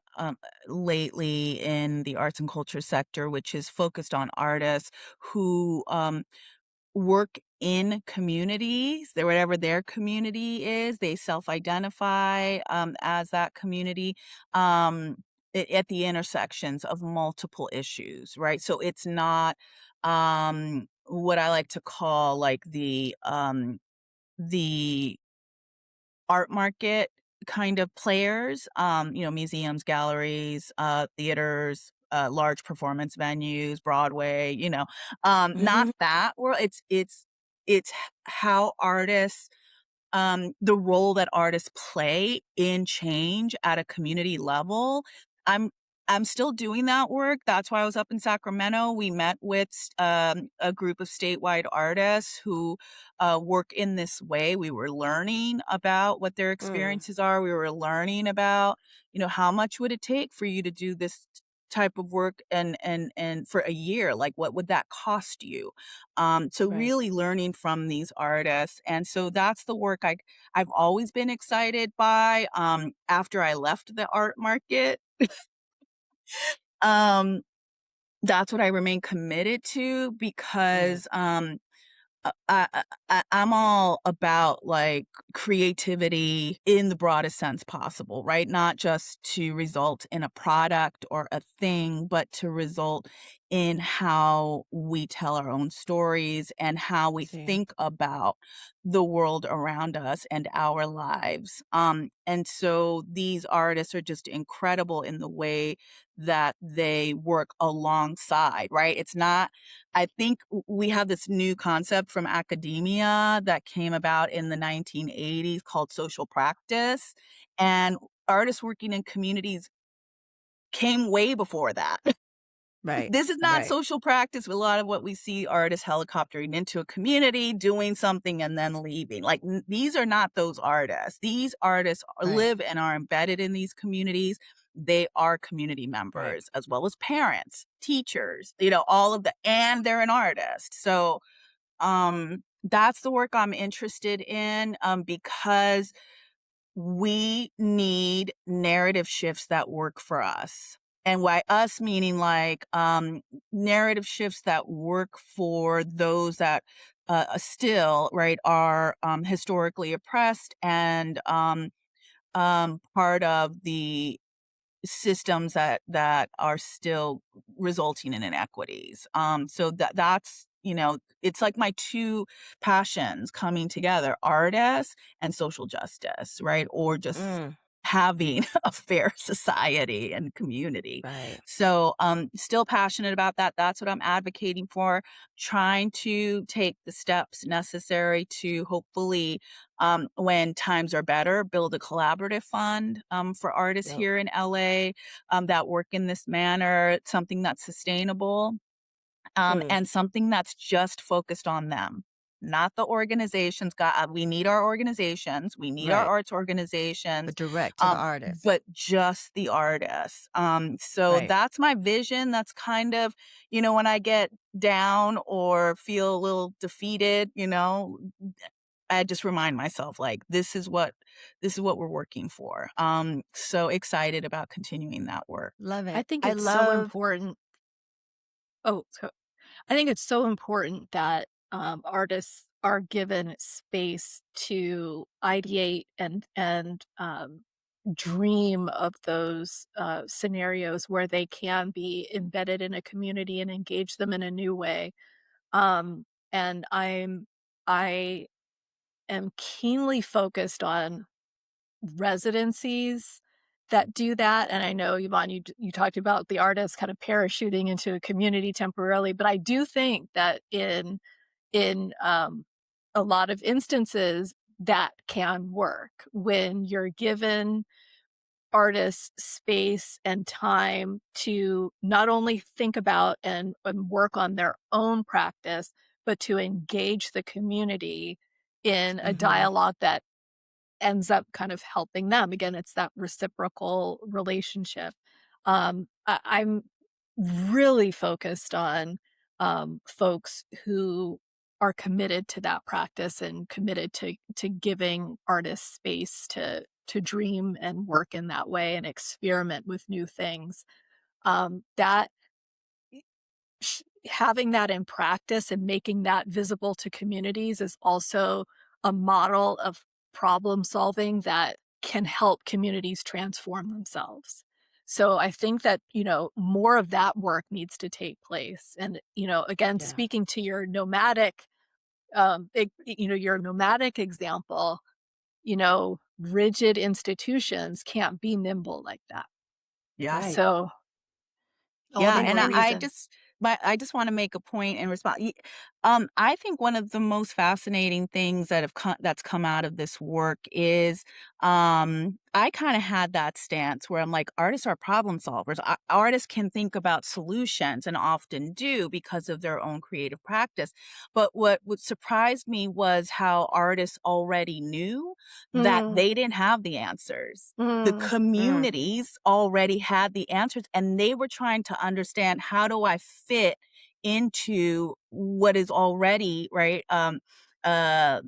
lately in the arts and culture sector, which is focused on artists who work in communities, whatever their community is, they self-identify as that community at the intersections of multiple issues, right? So it's not what I like to call like the art market kind of players, museums, galleries, theaters, large performance venues, Broadway, not that world. It's how artists, the role that artists play in change at a community level. I'm I'm still doing that work. That's why I was up in Sacramento. We met with a group of statewide artists who work in this way. We were learning about what their experiences are. We were learning about, how much would it take for you to do this type of work and for a year, like what would that cost you? So Right. really learning from these artists. And so that's the work I've always been excited by. After I left the art market, um, that's what I remain committed to because I'm all about like creativity in the broadest sense possible, right? Not just to result in a product or a thing, but to result in how we tell our own stories and how we See. think about the world around us and our lives. And so these artists are just incredible in the way that they work alongside, right? It's not, I think we have this new concept from academia that came about in the 1980s called social practice. And artists working in communities came way before that. Right. This is not Right. social practice. A lot of what we see artists helicoptering into a community, doing something and then leaving. Like these are not those artists. These artists Right. live and are embedded in these communities. They are community Right. members as well as parents, teachers, all of the, and they're an artist. So that's the work I'm interested in, because we need narrative shifts that work for us. And why us meaning like narrative shifts that work for those that still, right, are historically oppressed and part of the systems that are still resulting in inequities. So that's, it's like my two passions coming together, artists and social justice, right? Or just Mm. having a fair society and community. Right. So still passionate about that. That's what I'm advocating for, trying to take the steps necessary to hopefully when times are better, build a collaborative fund for artists Yep. here in LA that work in this manner, something that's sustainable Mm. and something that's just focused on them. Not the organizations. We need our organizations. We need our Right. arts organizations, But direct to the artist. but just the artists. So Right. that's my vision. That's kind of, when I get down or feel a little defeated, I just remind myself like this is what we're working for. So excited about continuing that work. Love I it. think I it's so love important. Oh, so I think it's so important that artists are given space to ideate and dream of those scenarios where they can be embedded in a community and engage them in a new way. And I am keenly focused on residencies that do that, and I know, Yvonne, you talked about the artist kind of parachuting into a community temporarily, but I do think that in a lot of instances, that can work when you're given artists space and time to not only think about and work on their own practice, but to engage the community in a mhm. dialogue that ends up kind of helping them. Again, it's that reciprocal relationship. I'm really focused on folks who are committed to that practice and committed to giving artists space to dream and work in that way and experiment with new things. That having that in practice and making that visible to communities is also a model of problem solving that can help communities transform themselves. So I think that, more of that work needs to take place. And, again, Yeah. speaking to your nomadic, your nomadic example, rigid institutions can't be nimble like that. Yeah. Right. So all Yeah, the and more I reason. just but I just wanna make a point in response. I think one of the most fascinating things that's come out of this work is, I kinda had that stance where I'm like, artists are problem solvers. Artists can think about solutions and often do because of their own creative practice. But what surprised me was how artists already knew that Mm, they didn't have the answers. The mm, Mm. communities already had the answers, and they were trying to understand, how do I fit into what is already, right, uh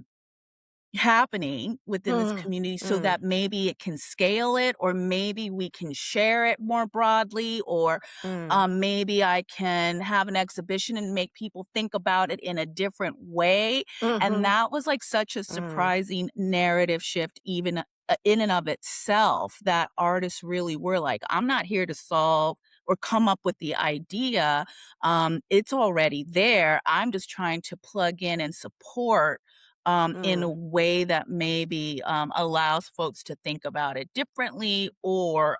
happening within this mm, community so Mm. that maybe it can scale it, or maybe we can share it more broadly, or Mm. maybe I can have an exhibition and make people think about it in a different way. And mhm. that was like such a Mm. surprising narrative shift, even in and of itself, that artists really were like, I'm not here to solve or come up with the idea. It's already there. I'm just trying to plug in and support in a Mm, way that maybe allows folks to think about it differently, or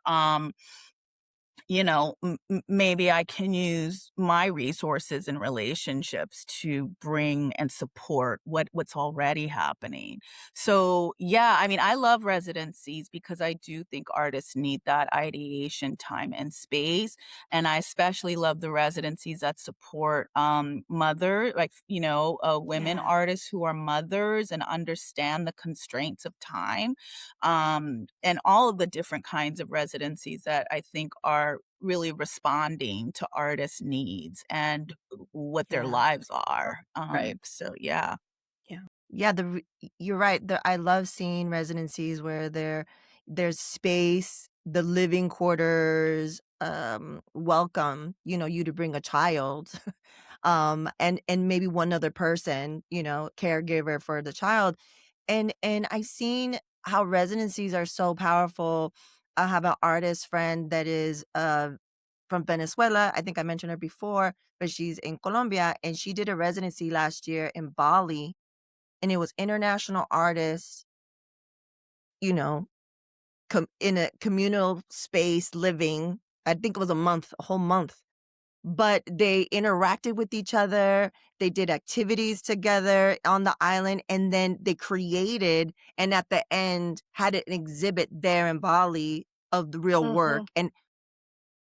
maybe I can use my resources and relationships to bring and support what's already happening. So, yeah, I mean, I love residencies because I do think artists need that ideation time and space. And I especially love the residencies that support women yeah, artists who are mothers and understand the constraints of time, and all of the different kinds of residencies that I think are really responding to artists' needs and what their yeah. lives are. Right. So yeah. Yeah. Yeah, you're right. I love seeing residencies where there's space, the living quarters, welcome, you to bring a child, and maybe one other person, caregiver for the child. And I've seen how residencies are so powerful. I have an artist friend that is from Venezuela. I think I mentioned her before, but she's in Colombia, and she did a residency last year in Bali, and it was international artists, you know, in a communal space living. I think it was a whole month, but they interacted with each other. They did activities together on the island, and then they created, and at the end had an exhibit there in Bali of the real work. Mhm. And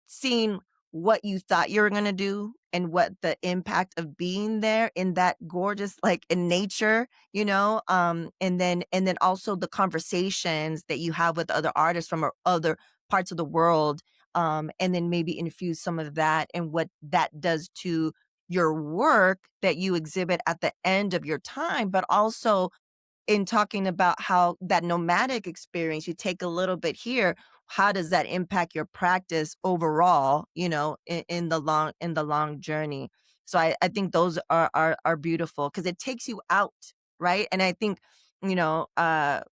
seeing what you thought you were gonna do and what the impact of being there in that gorgeous, like, in nature, and then also the conversations that you have with other artists from other parts of the world, and then maybe infuse some of that and what that does to your work that you exhibit at the end of your time, but also in talking about how that nomadic experience, you take a little bit here, how does that impact your practice overall, in the long journey? So I think those are beautiful because it takes you out, right? And you know, uh,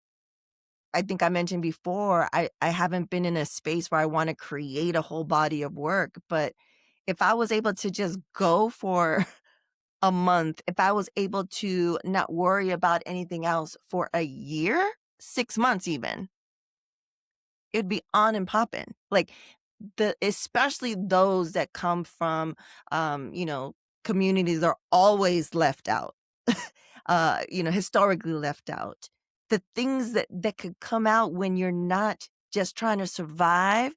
I think I mentioned before, I haven't been in a space where I want to create a whole body of work, but if I was able to just go for a month, if I was able to not worry about anything else for a year, 6 months even, it'd be on and popping. Like, especially those that come from, communities are always left out, historically left out. The things that could come out when you're not just trying to survive,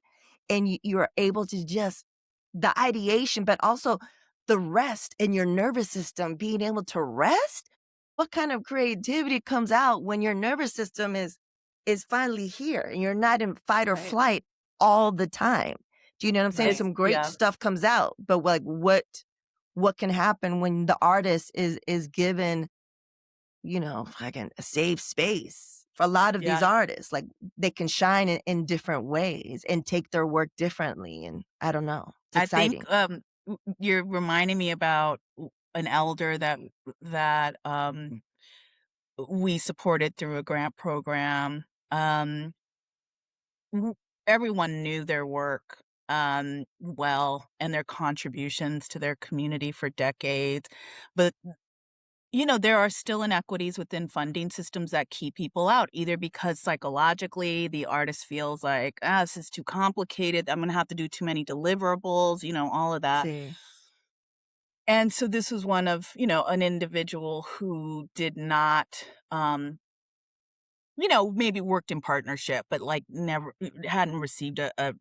and you're able to just the ideation, but also the rest in your nervous system, being able to rest. What kind of creativity comes out when your nervous system is finally here and you're not in fight or Right. flight all the time? Do you know what I'm saying? Right. It's Some great yeah. stuff comes out, but like what can happen when the artist is given, like a safe space? For a lot of these Yeah. artists, like, they can shine in different ways and take their work differently, and I don't know. It's I think exciting. you're reminding me about an elder that we supported through a grant program. W Everyone knew their work, well, and their contributions to their community for decades, but, there are still inequities within funding systems that keep people out, either because psychologically the artist feels like, this is too complicated, I'm gonna have to do too many deliverables," all of that. See. And so this was one of, an individual who did not, maybe worked in partnership, but, like, never hadn't received a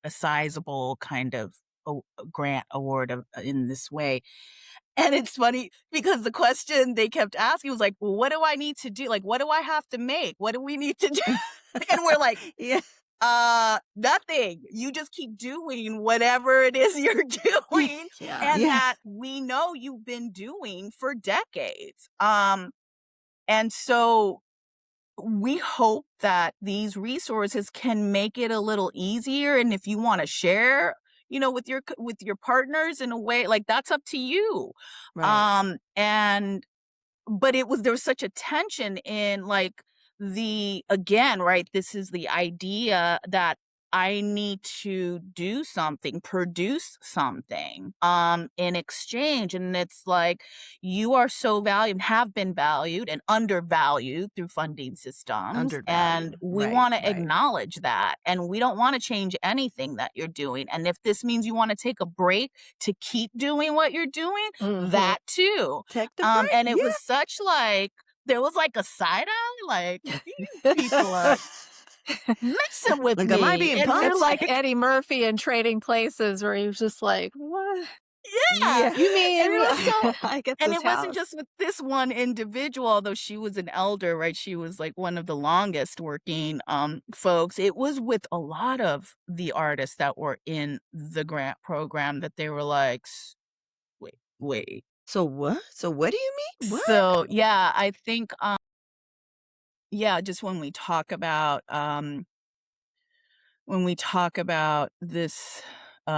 sizable kind of a grant award of in this way. And it's funny because the question they kept asking was like, "Well, what do I need to do? Like, what do I have to make? What do we need to do?" And we're like, Yeah. nothing. You just keep doing whatever it is you're doing Yeah. and Yeah. that we know you've been doing for decades. And so we hope that these resources can make it a little easier, and if you wanna share, with your partners in a way, like, that's up to you. Right. And but there was such a tension in, like, the again, right, this is the idea that I need to do something, produce something, in exchange. And it's like, you are so valued, have been valued and undervalued through funding systems. And Undervalued. we Right, want to right. acknowledge that. And we don't want to change anything that you're doing. And if this means you want to take a break to keep doing what you're doing, Mhm. that too. Take the break, And it yeah. was such like, there was like a side eye, like, these people are messing with Like, am I me. being And You're it's punked? like like, Eddie Murphy in Trading Places where he was just like, "What? yeah. Yeah. You And mean it was so, I get and this it wasn't house?" just with this one individual, although she was an elder, right? She was like one of the longest working folks. It was with a lot of the artists that were in the grant program that they were like, wait, wait. So what? So what do you mean? What? So yeah, I think yeah, just when we talk about this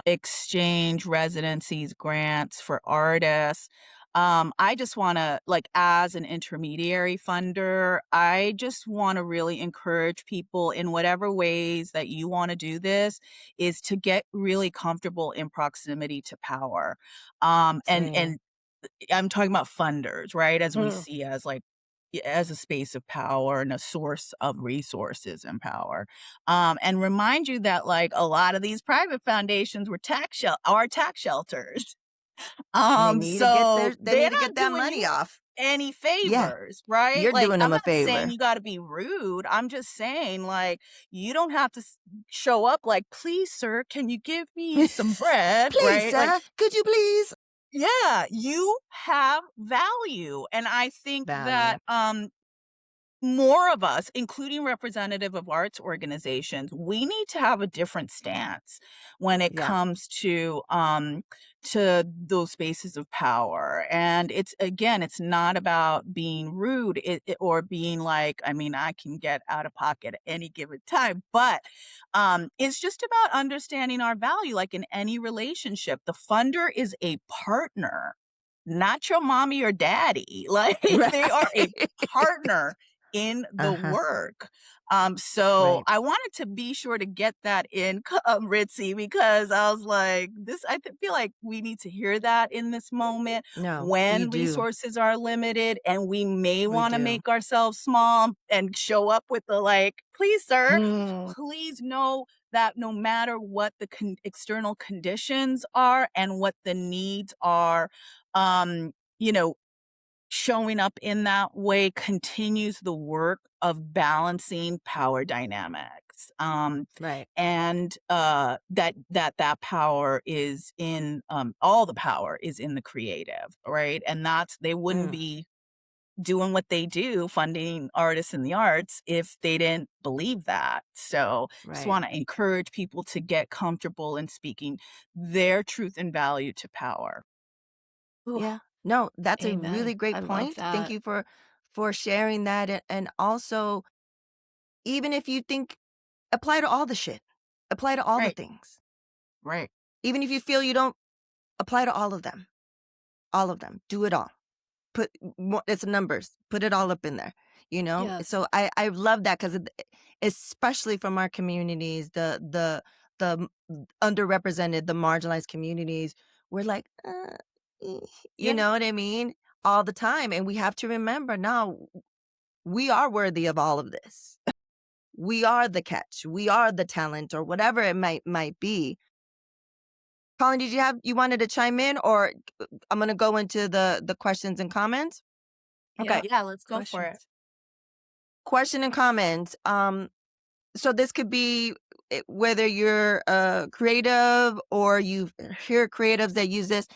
exchange residencies grants for artists, I just want to, like, as an intermediary funder, I just want to really encourage people in whatever ways that you want to do this is to get really comfortable in proximity to power. Same. And I'm talking about funders, right? As we Mm. see as like, as a space of power and a source of resources and power. And remind you that like a lot of these private foundations were are tax shelters. And they need to get So their they they're need to get not that doing money you off. any Yeah. favors, right? You're Like, doing I'm them a not saying favor. you got to be rude. I'm just saying, like, you don't have to show up like, please, sir, can you give me some bread, Please, right? Like, sir, could you please? yeah, you have value. And I think Value. that more of us, including representative of arts organizations, we need to have a different stance when it Yeah. comes to those spaces of power. And it's, again, it's not about being rude or being like, I mean, I can get out of pocket at any given time, but it's just about understanding our value. Like in any relationship, the funder is a partner, not your mommy or daddy. Like, they are a Right. partner in the Uh-huh. work. So Right. I wanted to be sure to get that in, Ritzy, because I was like, feel like we need to hear that in this moment No, we when do. resources are limited and we may We want to do. make ourselves small and show up with the like, please, sir, Mm. please know that no matter what the external conditions are and what the needs are, you know, showing up in that way continues the work of balancing power dynamics. Right. And that power is in, all the power is in the creative, right? And that's, they wouldn't Mm. be doing what they do, funding artists in the arts, if they didn't believe that. So just Right. want to encourage people to get comfortable in speaking their truth and value to power. Ooh, Yeah. No, that's a amen. really great I love point. Thank that. you for sharing that, and also, even if you think, apply to all the shit. Apply to all the Right, things. right. Even if you feel you don't, apply to all of them. All of them. Do it all. Put it's numbers. Put it all up in there, you know? Yes. So I love that, cuz especially from our communities, the underrepresented, the marginalized communities, we're like, eh," you Yeah. know what I mean? All the time, and we have to remember, now we are worthy of all of this. We are the catch. We are the talent, or whatever it might be. Colin, you wanted to chime in, or I'm going to go into the questions and comments? Okay. Yeah. Yeah, let's go for it. Questions. Question and comments. So this could be, whether you're creative or you hear creatives that use this.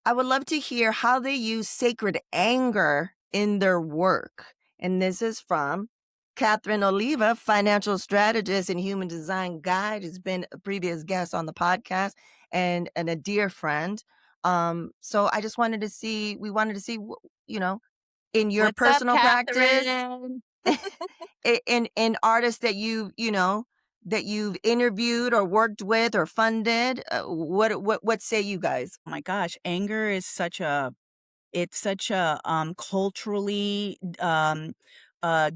I would love to hear how they use sacred anger in their work. And this is from Catherine Oliva, financial strategist and human design guide, has been a previous guest on the podcast, and a dear friend. So I just wanted to see, we wanted to see, you know, in your What's up, personal practice, Catherine? in artists that that you've interviewed or worked with or funded, what say you guys? Oh my gosh, anger is such a culturally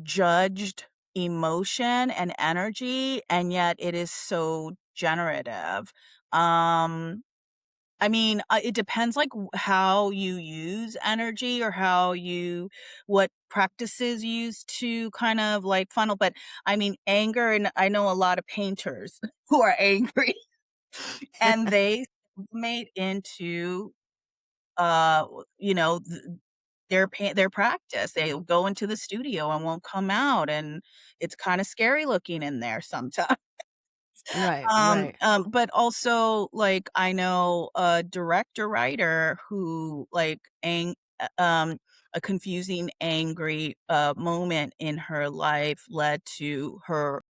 judged emotion and energy, and yet it is so generative. Um, I mean, it depends, like, how you use energy or what practices you use to kind of, like, funnel, but, I mean, anger, and I know a lot of painters who are angry, and they made into, you know, their practice. They go into the studio and won't come out, and it's kinda scary looking in there sometimes. Right, right. But also, like, I know a director writer who, like, a confusing, angry, moment in her life led to her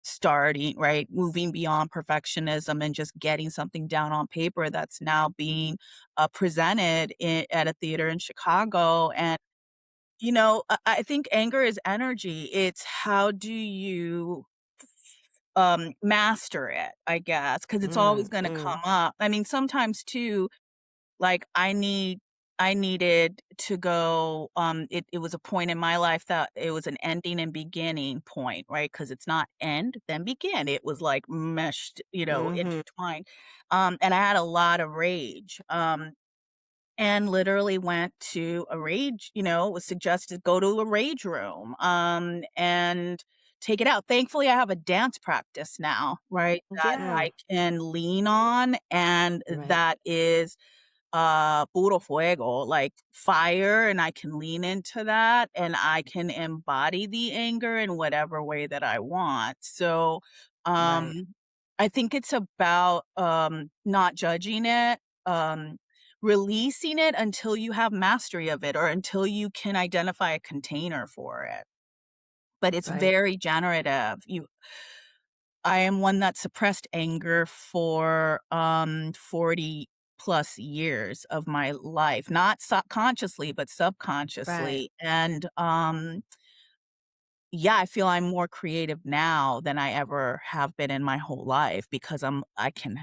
starting, right, moving beyond perfectionism and just getting something down on paper that's now being, presented at a theater in Chicago, and, I think anger is energy. It's how do you master it, I guess, because it's always Mm, gonna mm. come up. I mean, sometimes too, like, I needed to go, it was a point in my life that it was an ending and beginning point, right? Because it's not end, then begin. It was, like, meshed, Mhm. intertwined, and I had a lot of rage, and literally went to a rage, was suggested go to a rage room, and take it out. Thankfully, I have a dance practice now, right, that Yeah. I can lean on, and Right. that is, puro fuego, like fire, and I can lean into that, and I can embody the anger in whatever way that I want. So, Right. um, I think it's about, not judging it, releasing it until you have mastery of it or until you can identify a container for it. But it's Right. very generative. I am one that suppressed anger for, 40 plus years of my life, not consciously, but Right. subconsciously, and, yeah, I feel I'm more creative now than I ever have been in my whole life because I can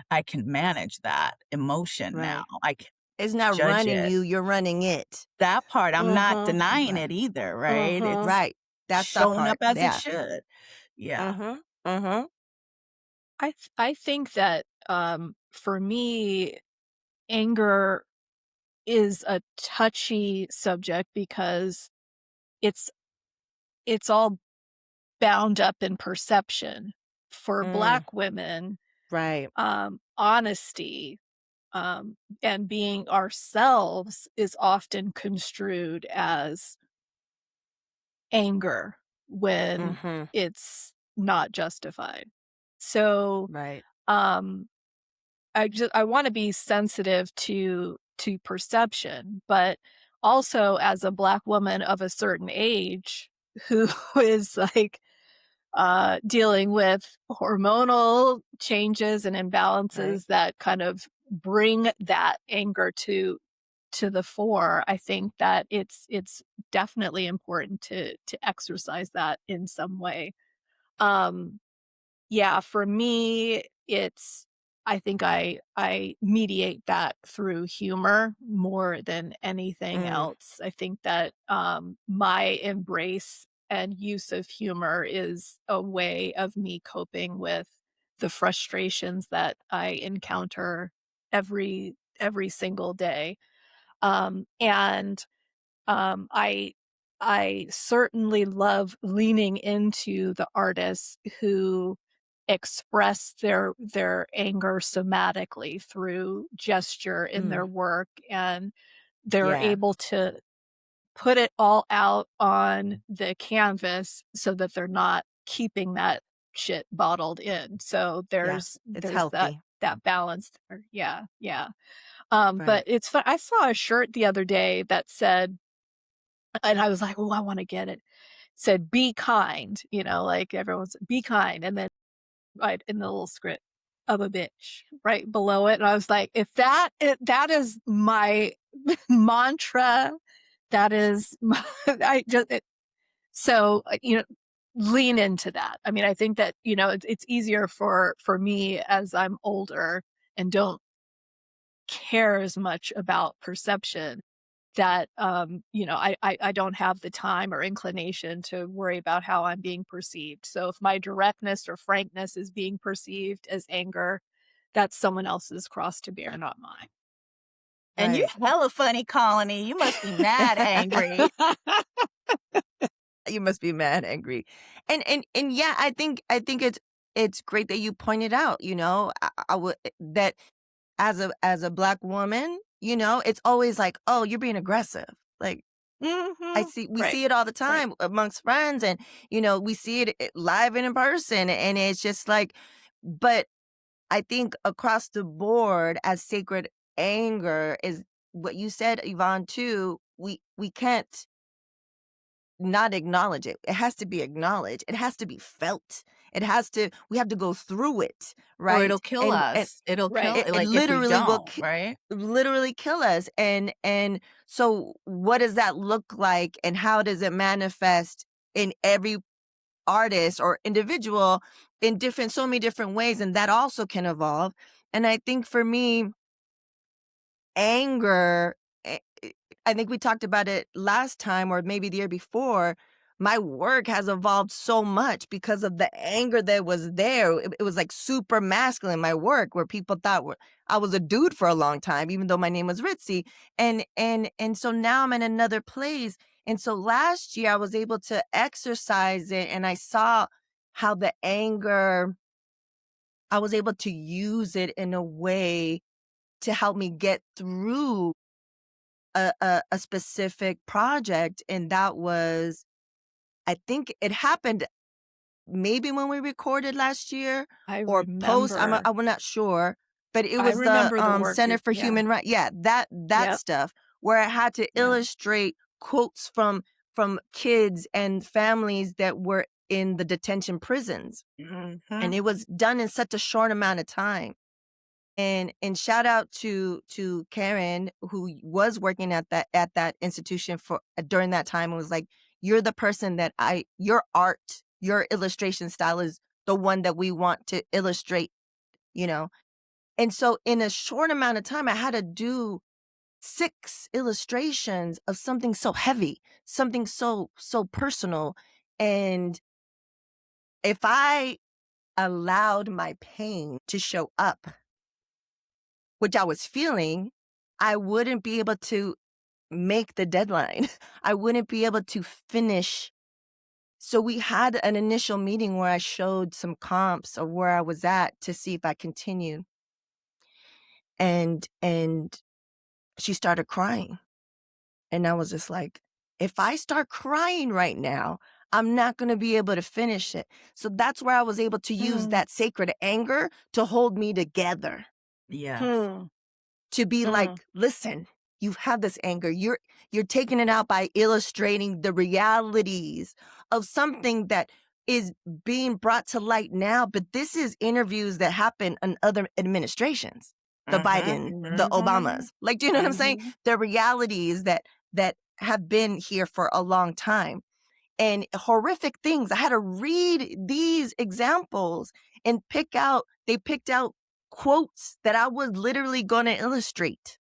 manage that emotion now. Right. I can It's not judge running it. you, you're running it. That part, I'm not Mhm. denying Right. it either, right? Mhm. It's Right. That's that showing up part. as it Yeah. should. Yeah. Mhm. Mhm. I think that, for me, anger is a touchy subject because it's it's all bound up in perception. For Mm. Black women, Right. honesty, and being ourselves is often construed as anger when Mhm. it's not justified. So, Right. um, I wanna be sensitive to perception, but also as a Black woman of a certain age who is, like, dealing with hormonal changes and Right. imbalances that kind of bring that anger to the fore, I think that it's definitely important to exercise that in some way. Um, yeah, for me, it's I think I mediate that through humor more than anything Mm. else. I think that, my embrace and use of humor is a way of me coping with the frustrations that I encounter every single day. And I certainly love leaning into the artists who express their anger somatically through gesture in Mm. their work, and they're Yeah. able to put it all out on the canvas so that they're not keeping that shit bottled in. So Yeah. It's there's healthy. that balance there. Yeah, yeah. But Right. it's fun. I saw a shirt the other day that said, and I was like, "Oh, I wanna get it." Said, "Be kind," like everyone's "Be kind," and then right in the little script, "of a bitch," right below it, and I was like, "If that is my mantra, that is my." I just so, lean into that. I mean, I think that, it's easier for me as I'm older and don't care as much about perception that, I don't have the time or inclination to worry about how I'm being perceived. So if my directness or frankness is being perceived as anger, that's someone else's cross to bear, not mine. And you Right. hella funny, Colony. You must be mad angry. You must be mad angry. And yeah, I think it's great that you pointed out, I would that as a Black woman, it's always like, "Oh, you're being aggressive." Like, Mhm. we Right, see it all the right. time amongst friends, and, we see it live and in person, and it's just like, but I think across the board as sacred anger is what you said, Yvonne, too, we can't not acknowledge it. It has to be acknowledged. It has to be felt. We have to go through it, Or it'll right? kill And us. It'll Right. kill it like, if we literally will don't, right? literally kill us. And so what does that look like, and how does it manifest in every artist or individual in different so many different ways, and that also can evolve. And I think for me, anger, I think we talked about it last time or maybe the year before. My work has evolved so much because of the anger that was there. It was like super masculine, my work, where people thought I was a dude for a long time, even though my name was Ritzy. And so now I'm in another place. And so last year I was able to exercise it, and I saw how the anger, I was able to use it in a way to help me get through a specific project. And that was, I think it happened maybe when we recorded last year I or post, remember. I'm not sure, but it I was the, remember the work Center you're for yeah. Human Rights. Yeah, that Yep. stuff, where I had to Yeah. illustrate quotes from kids and families that were in the detention prisons, and Mhm. it was done in such a short amount of time. And shout out to Karen, who was working at that institution for during that time, and was like, "You're the person that your art, your illustration style is the one that we want to illustrate," you know. And so in a short amount of time, I had to do 6 illustrations of something so heavy, something so personal. And if I allowed my pain to show up, which I was feeling, I wouldn't be able to make the deadline. I wouldn't be able to finish. So we had an initial meeting where I showed some comps of where I was at to see if I continued. And she started crying. And I was just like, if I start crying right now, I'm not going to be able to finish it. So that's where I was able to use Mm. that sacred anger to hold me together. Yes. Hmm. To be like, Mm. listen, you've had this anger. You're taking it out by illustrating the realities of something that is being brought to light now. But this is interviews that happen in other administrations, the Mhm, Biden, the mhm, Obamas. Like, do you know what I'm saying? mhm. The realities that have been here for a long time, and horrific things. I had to read these examples and they picked out quotes that I was literally going to illustrate,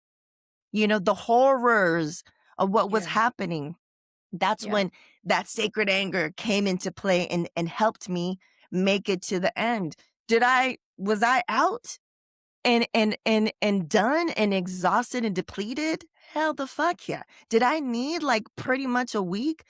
the horrors of what was Yeah. happening. That's Yeah. when that sacred anger came into play and helped me make it to the end. Was I out and done and exhausted and depleted? Hell the fuck yeah. Did I need like pretty much a week?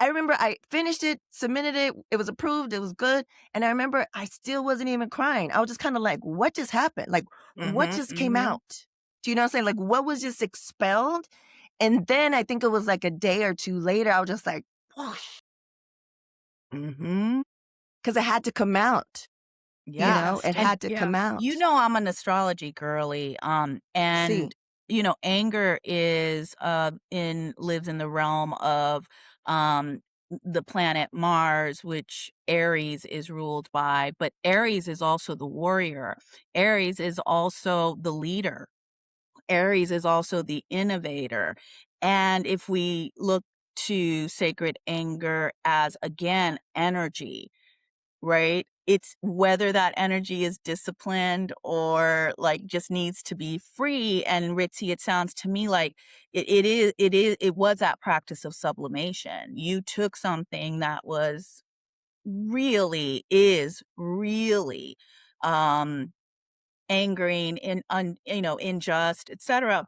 I remember I finished it, submitted it, it was approved, it was good, and I remember I still wasn't even crying. I was just kinda like, "What just happened? Like, what Mhm, just came mhm, out?" Do you know what I'm saying? Like, what was just expelled? And then I think it was like a day or 2 later, I was just like, "Whoosh," mhm. 'cause it had to come out, Yes, it and had to Yeah. come you out. know I'm an astrology girly, See, and, anger is, lives in the realm of, the planet Mars, which Aries is ruled by, but Aries is also the warrior. Aries is also the leader. Aries is also the innovator. And if we look to sacred anger as, again, energy, right? It's whether that energy is disciplined or, like, just needs to be free, and Ritzy, it sounds to me like it was that practice of sublimation. You took something that was really, um, angering and unjust, etcetera,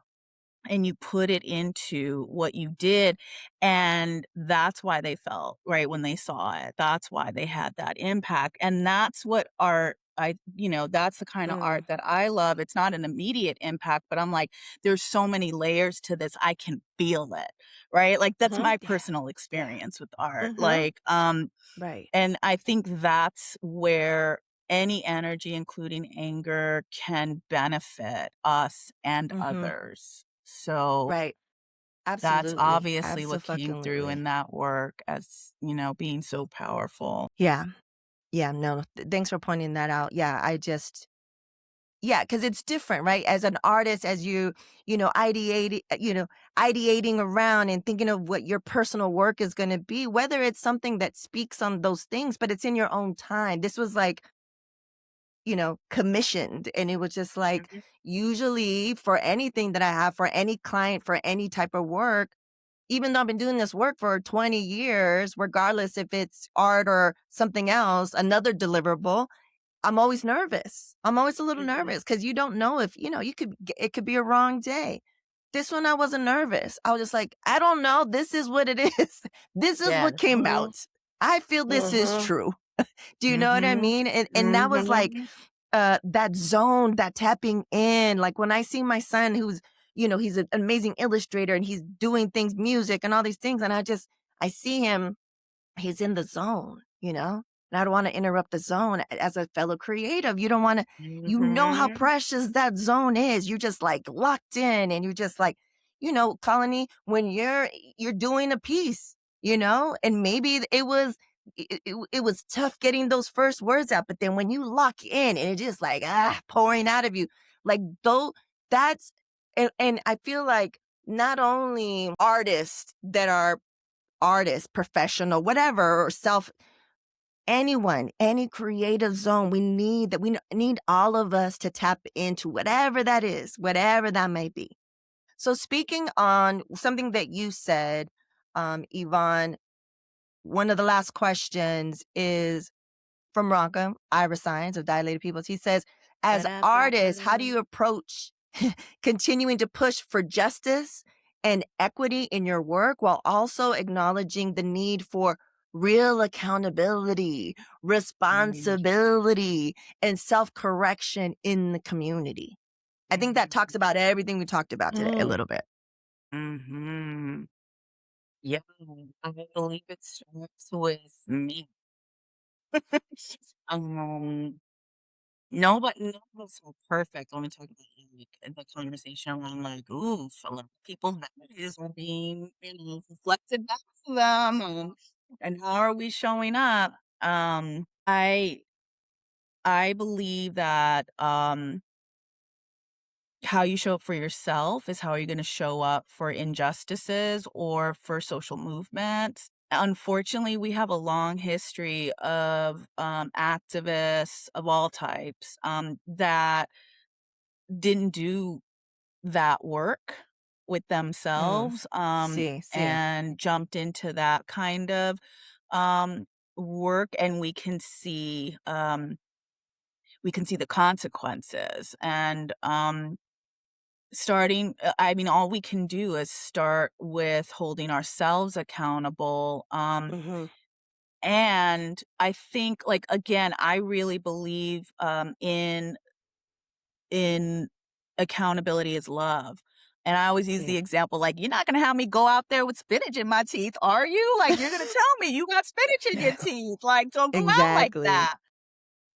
and you put it into what you did, and that's why they felt, right, when they saw it. That's why they had that impact, and that's what art that's the kind of art Mm. that I love. It's not an immediate impact, but I'm like, "There's so many layers to this, I can feel it," right? Like, that's Mhm. my Yeah. personal Yeah. experience with art, Mhm. like, Right. and I think that's where any energy, including anger, can benefit us and Mhm. others. So Right. that's Absolutely. obviously what came through in Abso-fucking-lutely. that work as, being so powerful. Yeah. Yeah, no, thanks for pointing that out. Yeah, I just yeah, because it's different, right? As an artist, as ideating around and thinking of what your personal work is gonna be, whether it's something that speaks on those things, but it's in your own time. This was like, commissioned, and it was just like, Mhm, usually for anything that I have, for any client, for any type of work, even though I've been doing this work for 20 years, regardless if it's art or something else, another deliverable, I'm always nervous. I'm always a little mhm. nervous because you don't know if, it could be a wrong day. This one, I wasn't nervous. I was just like, I don't know. This is what it is. This is Yeah. what came Mhm, out. I feel this is mhm, true. Do you know what I mhm, mean? And that was like mhm, that zone, that tapping in. Like when I see my son who's, he's an amazing illustrator and he's doing things, music and all these things. And I see him, he's in the zone, And I don't want to interrupt the zone as a fellow creative. You don't want to, how mhm, precious that zone is. You're just like locked in and you're just like, Colony, when you're doing a piece, and maybe it was tough getting those first words out, but then when you lock in and it's just like pouring out of you, like though that's and I feel like not only artists that are artists, professional, whatever, or anyone, any creative zone, we need all of us to tap into whatever that is, whatever that may be. So speaking on something that you said, Yvonne, one of the last questions is from Ronka, Ira Science of Dilated Peoples. He says, as artists, how do Ba-da-ba-ba. you approach continuing to push for justice and equity in your work while also acknowledging the need for real accountability, mhm, responsibility, and self correction in the community? I think that talks about everything we talked about today a Mm. little bit. mhm. Yeah, I believe it starts with me. Um, none of us are perfect. Let me talk about like the conversation around like, ooh, a lot of people's values are being, reflected back to them, and how are we showing up? I believe that how you show up for yourself is how you're going to show up for injustices or for social movements. Unfortunately, we have a long history of activists of all types that didn't do that work with Mm. themselves See. and jumped into that kind of um, work, and we can see the consequences. And I mean, all we can do is start with holding ourselves accountable, Hmm. and I think, like, again, I really believe, in accountability is love, and I always use See. the example, like, "You're not gonna have me go out there with spinach in my teeth, are you? Like, you're gonna tell me you got spinach in your teeth, like, don't go out like Exactly. that."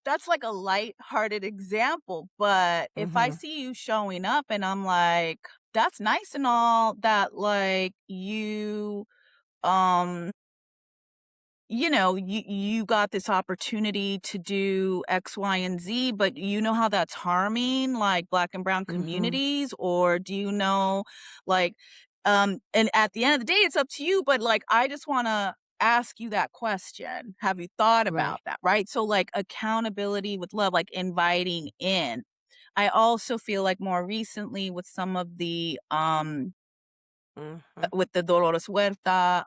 That's like a light-hearted example, but if I Hmm. see you showing up and I'm like, "That's nice and all that, like, um, you got this opportunity to do X, Y, and Z, but you know how that's harming, like, Black and brown Hmm. communities? Or do you know, like," and at the end of the day, it's up to you, but, like, I just wanna ask you that question. Have you thought Right. about that? Right. So, like, accountability with love, like inviting in. I also feel like more recently with some of the Mhm. with the Dolores Huerta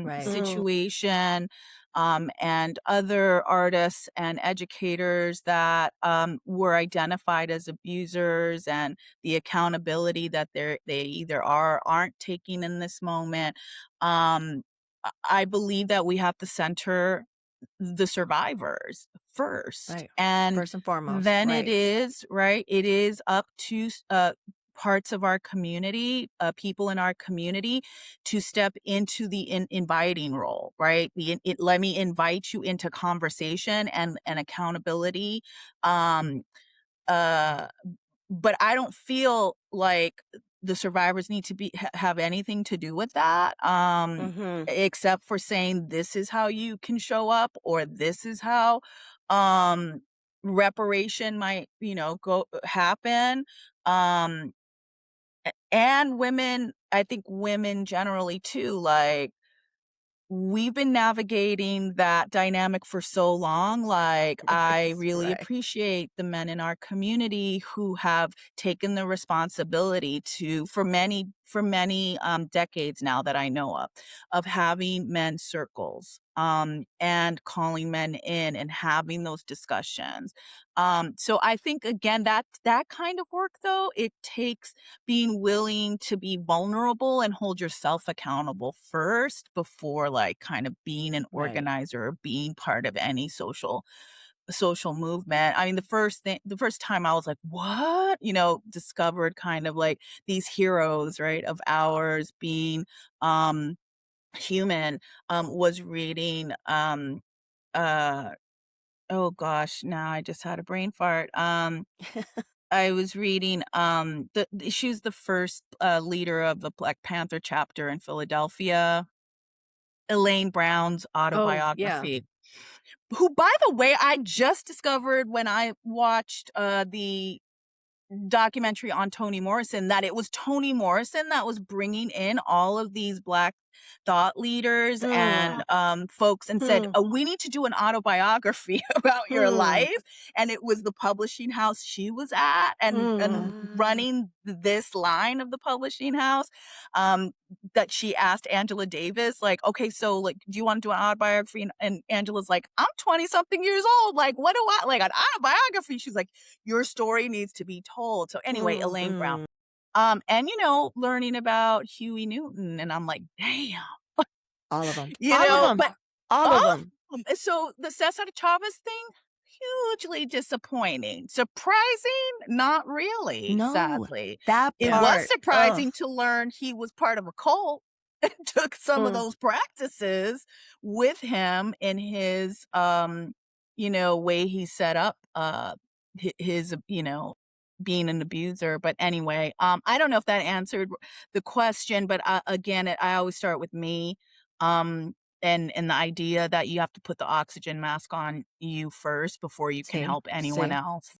Right. Mm. situation, and other artists and educators that were identified as abusers, and the accountability that they either are or aren't taking in this moment. I believe that we have to center the survivors first, Right. and First and foremost. then it Right. is right, it is up to parts of our community, people in our community, to step into the inviting role, right? Let me invite you into conversation and accountability. Um, uh, but I don't feel like the survivors need to have anything to do with that, Mhm. except for saying, "This is how you can show up," or "This is how, um, reparation might, go happen." Um, and women, I think women generally too, like, we've been navigating that dynamic for so long. Like, I Yes. really Right. appreciate the men in our community who have taken the responsibility to, for many decades now that I know of having men's circles, and calling men in and having those discussions. So I think, again, that kind of work, though, it takes being willing to be vulnerable and hold yourself accountable first before, like, kind of being an Right. organizer or being part of any social movement. I mean, the first time I was like, "What?" Discovered kind of like these heroes, right, of ours being um human, was reading uh oh gosh, now I just had a brain fart. I was reading, she was the first, leader of the Black Panther chapter in Philadelphia, Elaine Brown's Oh, yeah. autobiography, who, by the way, I just discovered when I watched, the documentary on Toni Morrison, that it was Toni Morrison that was bringing in all of these Black thought leaders Mm. and folks, and said, Hmm. "Oh, we need to do an autobiography about your Hmm. life." And it was the publishing house she was at, and Mm. Ah. running this line of the publishing house, um, that she asked Angela Davis, like, "Okay, so, like, do you want to do an autobiography?" And Angela's like, "I'm 20 something years old. Like, what do I like, an autobiography?" She's like, "Your story needs to be told." So anyway, Elaine Brown. Mhm. And learning about Huey Newton, and I'm like, "Damn." All of them. All of them. But All of all them. of 'em. So the Cesar Chavez thing, hugely disappointing. Surprising? Not really, No. sadly. That It Yeah. was part. Ugh. surprising to learn he was part of a cult and took some of Mm. those practices with him in his, way he set up, his, being an abuser. But anyway, I don't know if that answered the question, but, again, I always start with me. Um, and the idea that you have to put the oxygen mask on you first before you can See? help anyone See? else.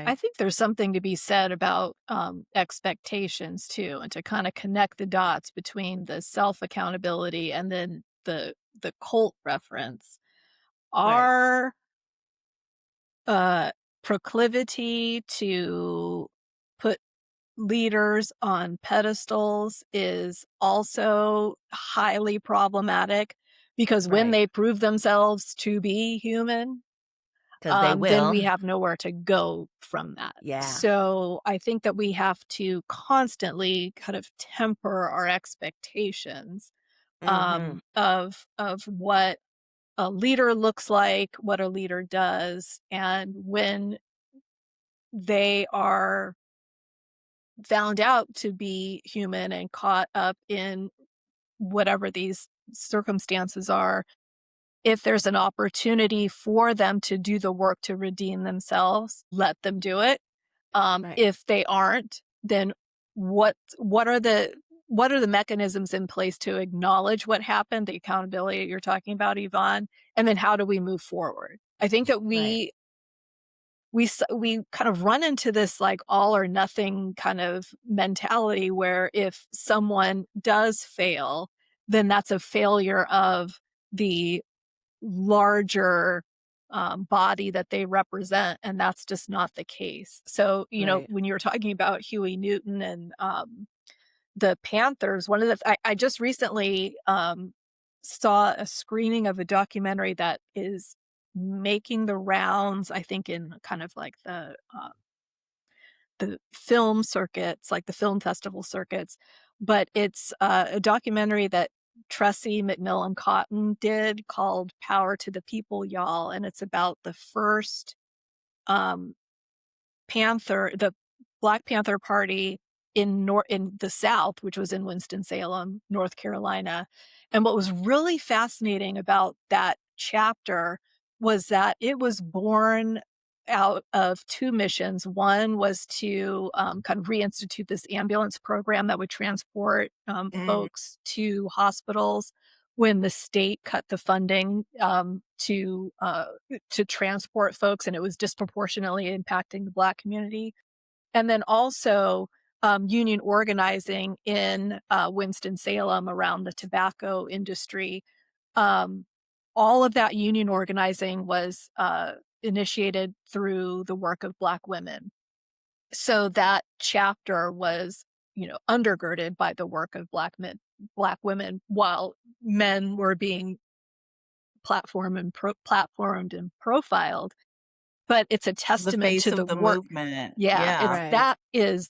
I Right. think there's something to be said about, expectations too, and to kinda connect the dots between the self-accountability and then the cult reference. Right. Our, uh, proclivity to put leaders on pedestals is also highly problematic because when Right. they prove themselves to be human, 'Cause they then will. we have nowhere to go from that. Yeah. So I think that we have to constantly kind of temper our expectations Mhm. of what a leader looks like, what a leader does, and when they are found out to be human and caught up in whatever these circumstances are, if there's an opportunity for them to do the work to redeem themselves, let them do it. Right. If they aren't, then what are the mechanisms in place to acknowledge what happened, the accountability you're talking about, Yvonne, and then how do we move forward? I think that Right. we kind of run into this like all or nothing kind of mentality where if someone does fail, then that's a failure of the larger body that they represent, and that's just not the case. So, Right. when you were talking about Huey Newton and the Panthers, one of the I just recently saw a screening of a documentary that is making the rounds, I think, in kind of like the film circuits, like the film festival circuits, but it's a documentary that Tressie McMillan Cotton did called "Power to the People, Y'all," and it's about the first um, the Black Panther Party in the South, which was in Winston-Salem, North Carolina. And what was really fascinating about that chapter was that it was born out of two missions. One was to kind of reinstitute this ambulance program that would transport Mm, folks to hospitals when the state cut the funding to transport folks, and it was disproportionately impacting the Black community. And then also union organizing in Winston-Salem around the tobacco industry. Um, all of that union organizing was initiated through the work of Black women. So that chapter was, undergirded by the work of Black women, while men were being platformed and profiled. But it's a The testament face to the of the work. movement. Yeah, Yeah. it's right.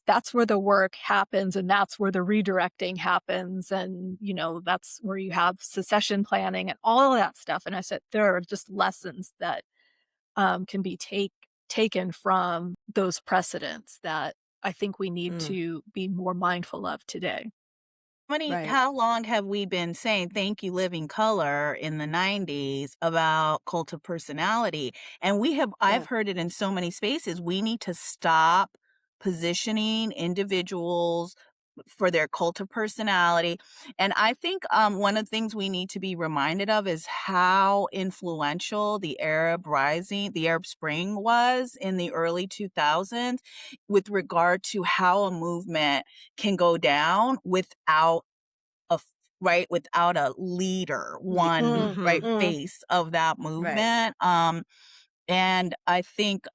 that's where the work happens, and that's where the redirecting happens, and, that's where you have secession planning and all of that stuff, and I said there are just lessons that, can be taken from those precedents that I think we need Mm, to be more mindful of today. right. How long have we been saying "Thank You, Living Color" in the '90s about cult of personality? And I've Yeah. heard it in so many spaces. We need to stop positioning individuals for their cult of personality. And I think one of the things we need to be reminded of is how influential the Arab Spring was in the early 2000s with regard to how a movement can go down without a f right, without a leader, one, right, Mm-hmm. face of that Right. movement, and I think,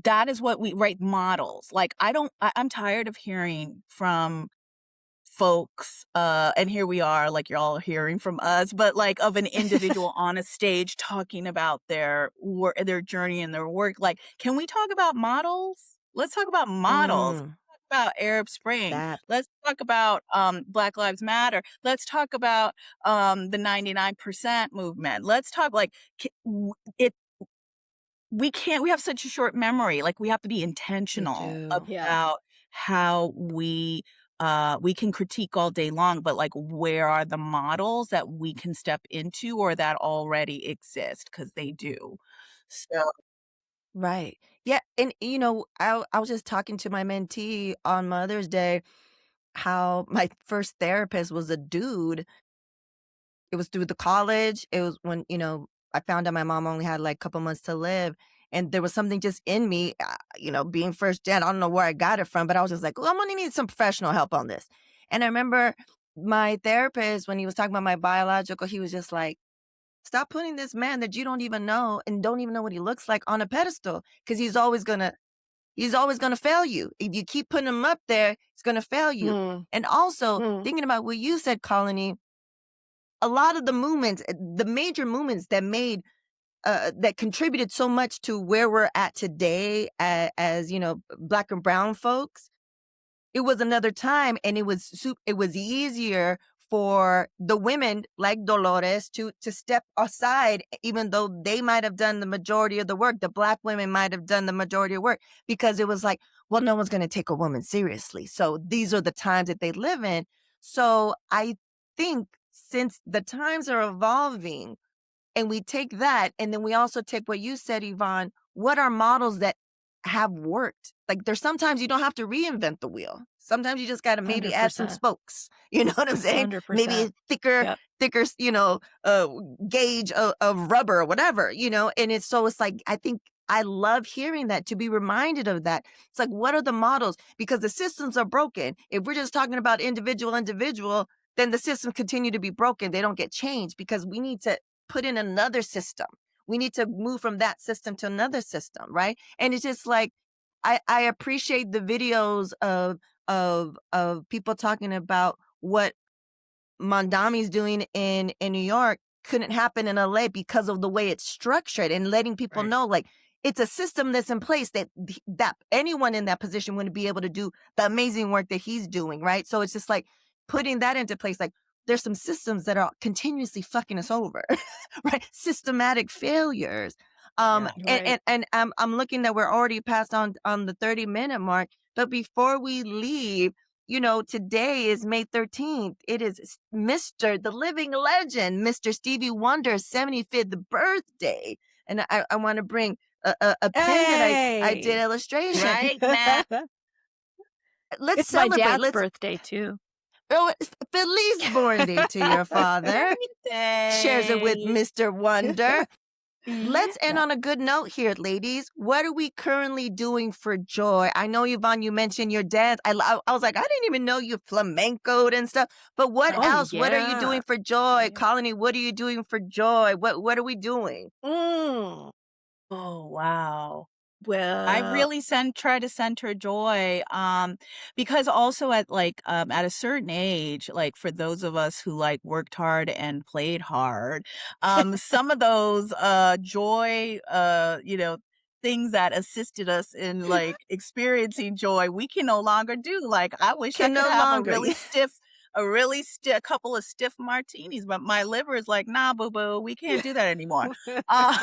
that is what models, like, I'm tired of hearing from folks, and here we are, like, you're all hearing from us, but, like, of an individual on a stage talking about their journey and their work, like, can we talk about models? Let's talk about models. Mm, Talk about Arab Spring. that. Let's talk about, Black Lives Matter. Let's talk about, the 99% movement. Let's talk, like, c w it we have such a short memory, like, we have to be We intentional do. Yeah, about how we can critique all day long, but, like, where are the models that we can step into or that already exist? Because they do. So Right. Yeah, and, I was just talking to my mentee on Mother's Day how my first therapist was a dude. It was through the college. It was when, I found out my mom only had, like, a couple months to live, and there was something just in me, being first gen, I don't know where I got it from, but I was just like, "Well, I'm gonna need some professional help on this." And I remember my therapist, when he was talking about my biological, he was just like, "Stop putting this man that you don't even know and don't even know what he looks like on a pedestal, because he's always gonna fail you. If you keep putting him up there, he's gonna fail you." mm, And also, mm, thinking about what you said, Colony, a lot of the movements, the major movements that contributed so much to where we're at today as, Black and brown folks, it was another time, and it was easier for the women like Dolores to step aside, even though they might have done the majority of the work. The Black women might have done the majority of work, because it was like, well, no one's going to take a woman seriously. So these are the times that they live in. So I think, since the times are evolving, and we take that, and then we also take what you said, Yvonne, what are models that have worked? Like, there's sometimes you don't have to reinvent the wheel. Sometimes you just gotta maybe add some 100%, spokes. You know what I'm saying? Maybe 100%. a thicker Yep. thicker, uh, gauge of rubber or whatever, and it's like, I think I love hearing that, to be reminded of that. It's like, what are the models? Because the systems are broken. If we're just talking about individual, then the systems continue to be broken. They don't get changed because we need to put in another system. We need to move from that system to another system, right? And it's just like I appreciate the videos of people talking about what Mondami's doing in New York couldn't happen in LA because of the way it's structured, and letting people Right. know, like, it's a system that's in place that anyone in that position wouldn't be able to do the amazing work that he's doing, right? So it's just like putting that into place. Like, there's some systems that are continuously fucking us over, right? Systematic failures. Yeah. And I'm looking that we're already past on the 30-minute mark. But before we leave, today is May 13th. It is the living legend, Mr. Stevie Wonder's 75th birthday. And I want to bring a pen that I did Hey! illustration. Right now. Let's It's my celebrate. dad's birthday too. Feliz born day to your father. Shares it with Mr. Wonder. Let's end on a good note here, ladies. What are we currently doing for joy? I know, Evonne, you mentioned your dance. I was like, I didn't even know you flamencoed and stuff. But what Oh, else? What are you yeah. doing for joy? Yeah. Colony, what are you doing for joy? What are we doing? Mm. Oh, wow. I Well, really try to center joy, because also at a certain age, like for those of us who like worked hard and played hard, some of those joy, things that assisted us in like experiencing joy, we can no longer do. Like I wish I Can could no have longer. a couple of stiff martinis, but my liver is like, nah, boo boo, we can't do that anymore. Uh,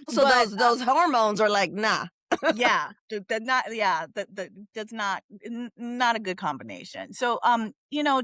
So but those hormones are like, nah. yeah, that's not a good combination. So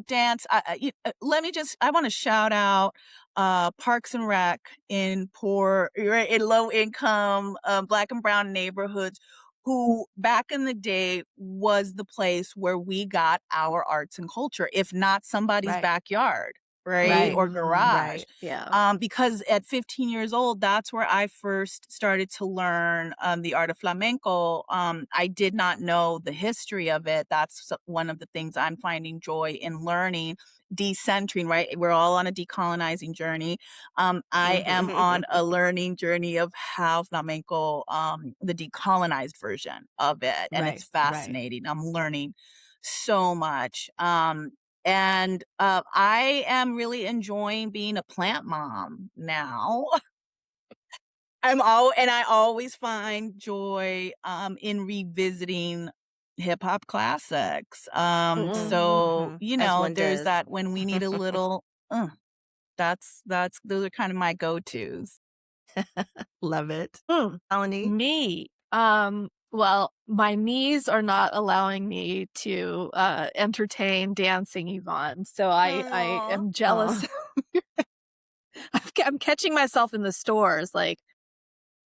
dance, I want to shout out Parks and Rec in low income Black and brown neighborhoods, who back in the day was the place where we got our arts and culture, if not somebody's right, backyard, right, Right. or garage. right, yeah. Because at 15 years old, that's where I first started to learn the art of flamenco. I did not know the history of it. That's one of the things I'm finding joy in learning, decentering, right? We're all on a decolonizing journey. I am on a learning journey of how flamenco, the decolonized version of it. And it's Right, right. fascinating. I'm learning so much. And I am really enjoying being a plant mom now. I always find joy in revisiting hip hop classics. So As one there's does. that when we need a little. That's those are kind of my go-tos. Love it. Mm. Colony? Me. Well, my knees are not allowing me to entertain dancing, Yvonne. So I Aw. am jealous. I'm catching myself in the stores, like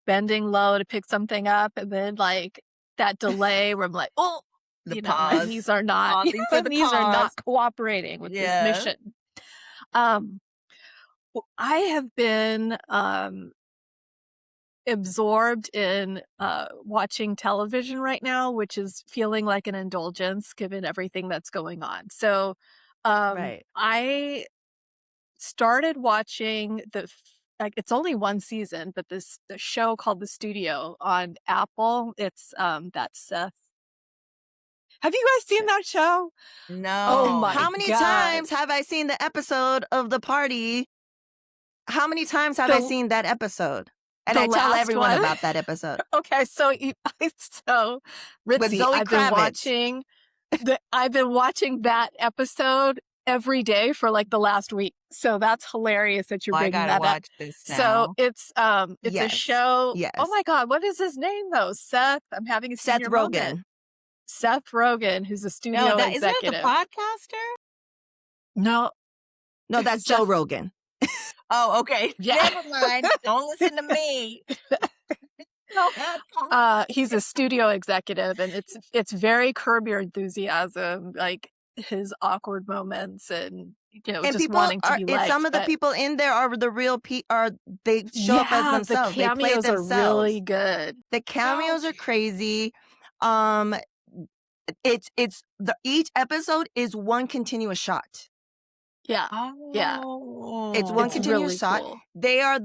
bending low to pick something up, and then like that delay where I'm like, oh, The my pause. knees are not, Pausing for my the knees are not cause. cooperating with this Yeah. mission. Well, I have been absorbed in watching television right now, which is feeling like an indulgence given everything that's going on. So Right. I started watching like it's only one season, but the show called The Studio on Apple. It's that Seth. Have you guys seen that show? No. Oh my How many God. times have I seen the episode of The Party? How many times have I seen that episode? And the I tell last everyone one? about that episode. Okay, so Ritzy, Zoe I've been Kravitz. watching that episode every day for like the last week. So that's hilarious that you're I bringing gotta that up. watch this So now. it's a Yes, show. yes. Oh my God, what is his name though? Seth. I'm having a Seth senior moment. Rogen. Seth Rogen, who's a studio No, isn't it the executive. podcaster? No, No, that's Joe Rogan. Oh, okay. Yeah. Never mind. Don't listen to me. He's a studio executive, and it's very Curb Your Enthusiasm, like his awkward moments, and And just people wanting to be and liked. some of the but people in there are the real they show up as themselves. The They play cameos are themselves. really good. The cameos are crazy. Each episode is one continuous shot. Yeah. Yeah. It's Oh. one It's continuous really shot. cool. They are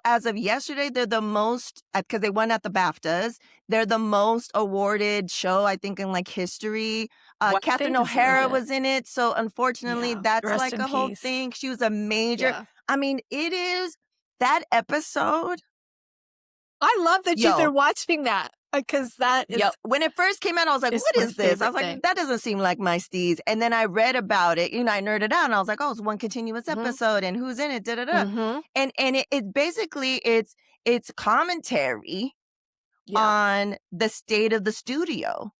as of yesterday, they're the most, because they won at the BAFTAs. They're the most awarded show, I think, in like history. Wow. Catherine Think so, O'Hara yeah. was in it. So unfortunately, Yeah. that's Rest like in a whole peace. thing. She was a major. Yeah. I mean, it is that episode. I love that you've Yo, been watching that because that is Yo, when it first came out, I was like, is what my is this? I favorite was like, thing. that doesn't seem like my steez. And then I read about it, I nerded out and I was like, oh, it's one continuous Mhm. episode and who's in it, da-da-da. Mhm. And it basically, it's commentary Yeah. on the state of the studio.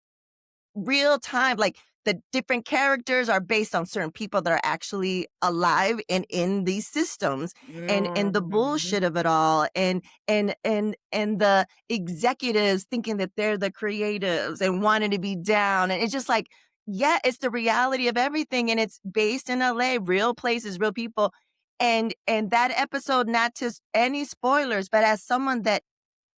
Real time, like the different characters are based on certain people that are actually alive and in these systems, and the bullshit of it all, and the executives thinking that they're the creatives and wanting to be down, and it's just like, yeah, it's the reality of everything, and it's based in LA, real places, real people, and that episode, not just any spoilers, but as someone that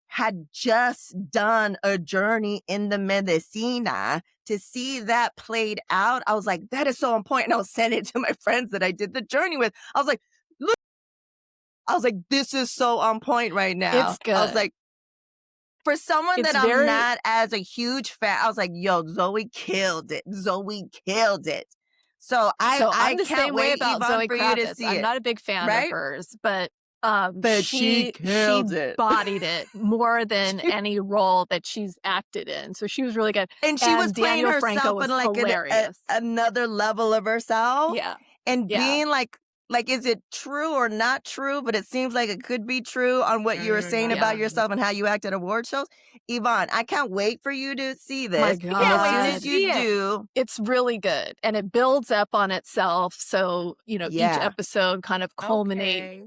had just done a journey in the Medicina, to see that played out, I was like, that is so on point. And I was sending it to my friends that I did the journey with. I was like, look, I was like, this is so on point right now. It's good. I was like, for someone It's that I'm very not as a huge fan, I was like, yo, Zoe killed it. Zoe killed it. So I'm I the can't same way wait, about Evonne, Zoe for you to Kravitz. see I'm it. not a big fan of Right? hers, but But she killed it. bodied it more than any role that she's acted in. So she was really good. And she was playing Daniel Franco herself was in like hilarious. another level of herself. Yeah. And Yeah. being like, is it true or not true? But it seems like it could be true on what you were saying about yourself and how you act at award shows. Evonne, I can't wait for you to see this. My And as soon God. as you do, It's really good. And it builds up on itself. So, each yeah. episode kind of Okay.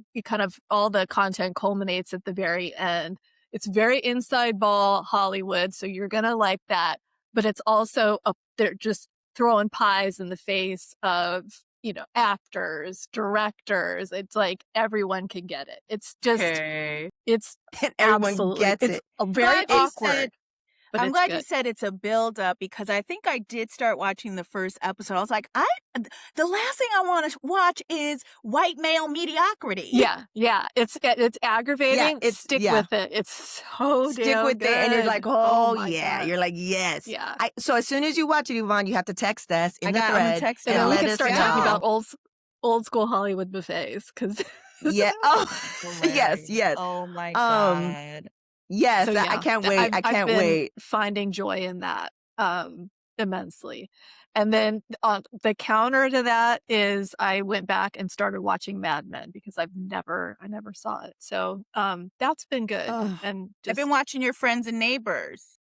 all the content culminates at the very end. It's very inside ball Hollywood. So you're going to like that. But it's also, they're just throwing pies in the face of, actors, directors. It's like everyone can get it. It's just, Okay. it's And everyone absolutely, gets it's it. very Glad you awkward. said- But I'm it's glad good. you said it's a build up, because I think I did start watching the first episode. I was like, the last thing I want to watch is white male mediocrity. Yeah. It's aggravating. Stick yeah. with it. It's so Stick damn with good. it, and you're like, oh oh my yeah. God. You're like, yes. Yeah. So as soon as you watch it, Evonne, you have to text us in the I'm gonna thread text And and then we let can us start know. talking about old school Hollywood buffets because Yeah. Oh, yes. Hilarious. Oh my Um, God. Yes, So, I can't wait. I I've can't been wait. finding joy in that immensely. And then the counter to that is I went back and started watching Mad Men because I never saw it. So that's been good. Ugh. And I've been watching Your Friends and Neighbors.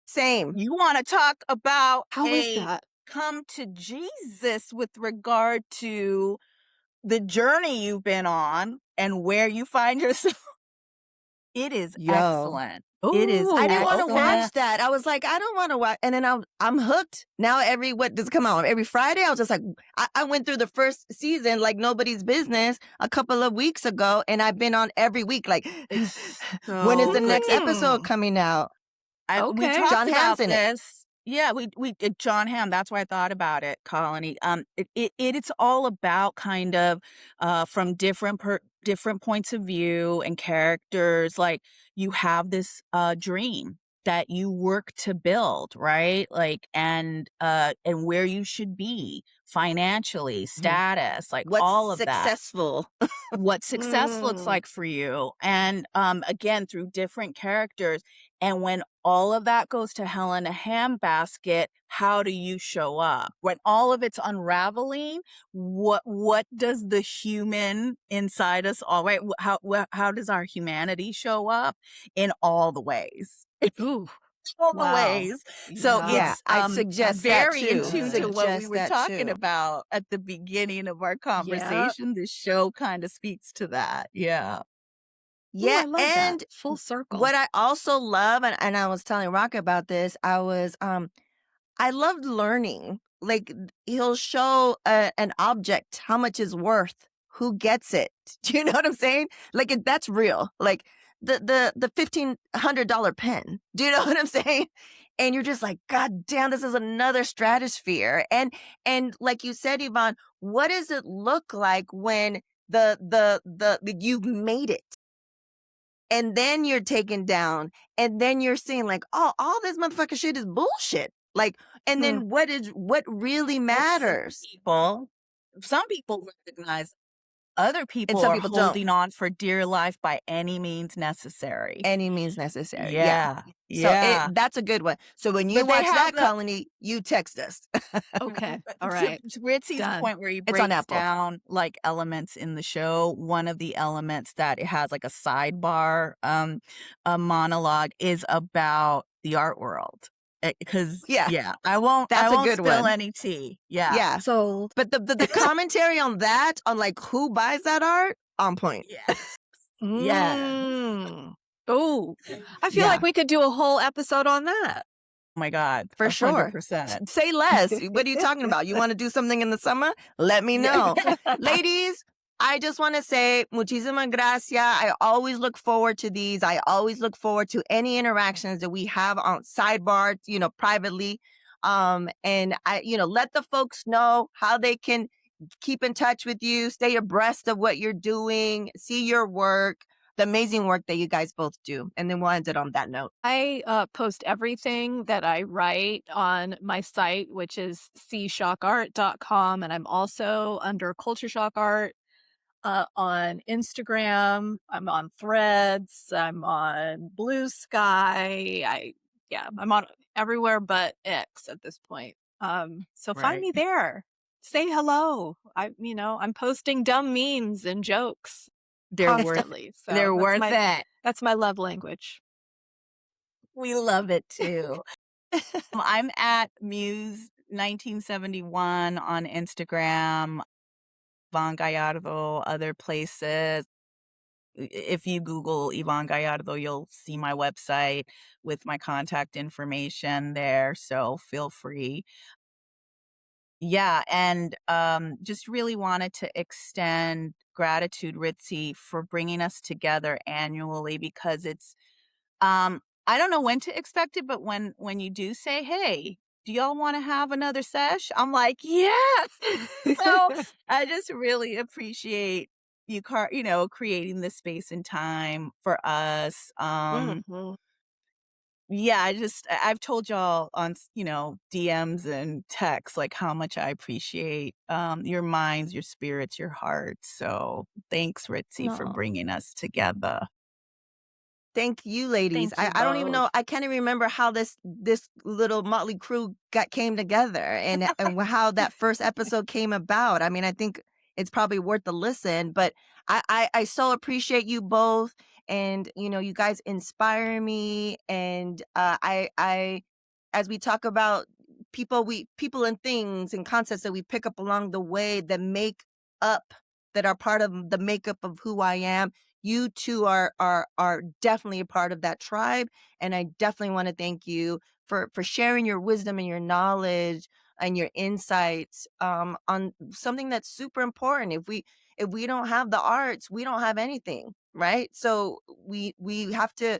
Same. You want to talk about how is that? come to Jesus with regard to the journey you've been on and where you find yourself. It is Yo. excellent. It is Ooh, I didn't want to excellent. watch that. I was like, I don't want to watch. And then I'm hooked. Now what does it come out? Every Friday, I was just like, I went through the first season like nobody's business a couple of weeks ago. And I've been on every week. Like, when is the next episode coming out? We Okay. talked John about Hamm's in it. this. Yeah, we did John Hamm. That's why I thought about it, Colony. It's all about kind of from different points of view and characters. Like, you have this dream that you work to build, right? Like, and where you should be financially, status, like What's all of that. successful? What success looks like for you. And again, through different characters. And when all of that goes to hell in a handbasket, how do you show up? When all of it's unraveling, what does the human inside us all, right? How does our humanity show up? In all the ways. Ooh. All the Wow. ways. So Yeah, it's I'd suggest that very in too. tune to what we Suggest were that talking too. about at the beginning of our conversation. This show kind of speaks to that. Yeah. Yeah, Ooh, I love and that. Full circle. what I also love, and I was telling Rock about this, I loved learning. Like, he'll show an object how much is worth, who gets it. Do you know what I'm saying? Like, that's real. Like the $1,500 pen. Do you know what I'm saying? and you're just like, God damn, this is another stratosphere. And like you said, Evonne, what does it look like when you've made it? And then you're taken down, and then you're seeing like, oh, all this motherfucking shit is bullshit. Like, and then what really matters? Some people recognize other And people some are people don't. holding on for dear life by any means necessary. Any means necessary. Yeah. So Yeah. that's a good one. So when you But they watch have that, Colony, you text us. Okay. All right. To Ritzy's Done. point where he It's on breaks Apple. down like elements in the show, one of the elements that it has like a sidebar, a monologue is about the art world. Because Yeah. I won't That's a good spill one. any tea. Yeah. Yeah. Sold. But the commentary on that, on like who buys that art, on point. Yeah. Yeah. Oh, I feel like we could do a whole episode on that. Oh my God. For sure. 100%. Say less. What are you talking about? You want to do something in the summer? Let me know. Ladies, I just want to say muchísimas gracias. I always look forward to these. I always look forward to any interactions that we have on sidebar, privately. And I, let the folks know how they can keep in touch with you, stay abreast of what you're doing, see your work, the amazing work that you guys both do. And then we'll end it on that note. I post everything that I write on my site, which is cshockhart.com. And I'm also under Culture Shock Art on Instagram. I'm on Threads. I'm on Blue Sky. I'm on everywhere but X at this point. So find me there. Say hello. I'm posting dumb memes and jokes constantly. They're worth it. That's my love language. We love it too. I'm at Muse 1971 on Instagram, Evonne Gallardo, other places. If you Google Evonne Gallardo, you'll see my website with my contact information there. So feel free. Yeah, and just really wanted to extend gratitude, Ritzy, for bringing us together annually because it's I don't know when to expect it, but when you do say, "Hey, do y'all want to have another sesh?" I'm like, "Yes." So I just really appreciate you, creating this space and time for us. Yeah, I've told y'all on, DMs and texts, like, how much I appreciate, your minds, your spirits, your hearts. So thanks, Ritzy, for Aw. bringing us together. Thank you, ladies. Thank you I don't even know. both. I can't even remember how this little motley crew came together and how that first episode came about. I mean, I think it's probably worth the listen. But I so appreciate you both, and you guys inspire me. And I as we talk about people and things and concepts that we pick up along the way that are part of the makeup of who I am. You two are definitely a part of that tribe, and I definitely want to thank you for sharing your wisdom and your knowledge and your insights on something that's super important. If we don't have the arts, we don't have anything, right? So we have to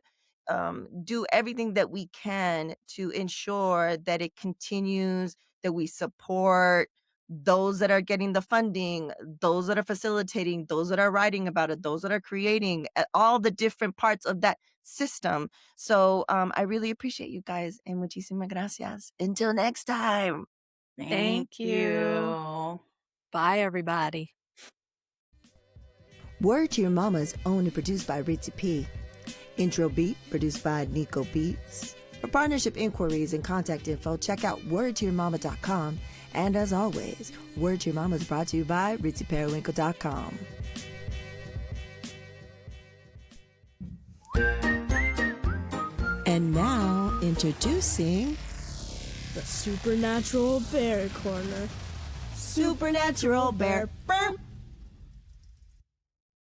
do everything that we can to ensure that it continues, that we support those that are getting the funding, those that are facilitating, those that are writing about it, those that are creating, all the different parts of that system. So I really appreciate you guys, and muchísimas gracias. Until next time. Thank you. Bye, everybody. Word to Your Mama is owned and produced by Ritzy P. Intro beat produced by Nico Beats. For partnership inquiries and contact info, check out wordtoyourmama.com. And as always, Word to Your Mama is brought to you by ritzyperiwinkle.com. And now, introducing the Supernatural Bear Corner. Supernatural Bear.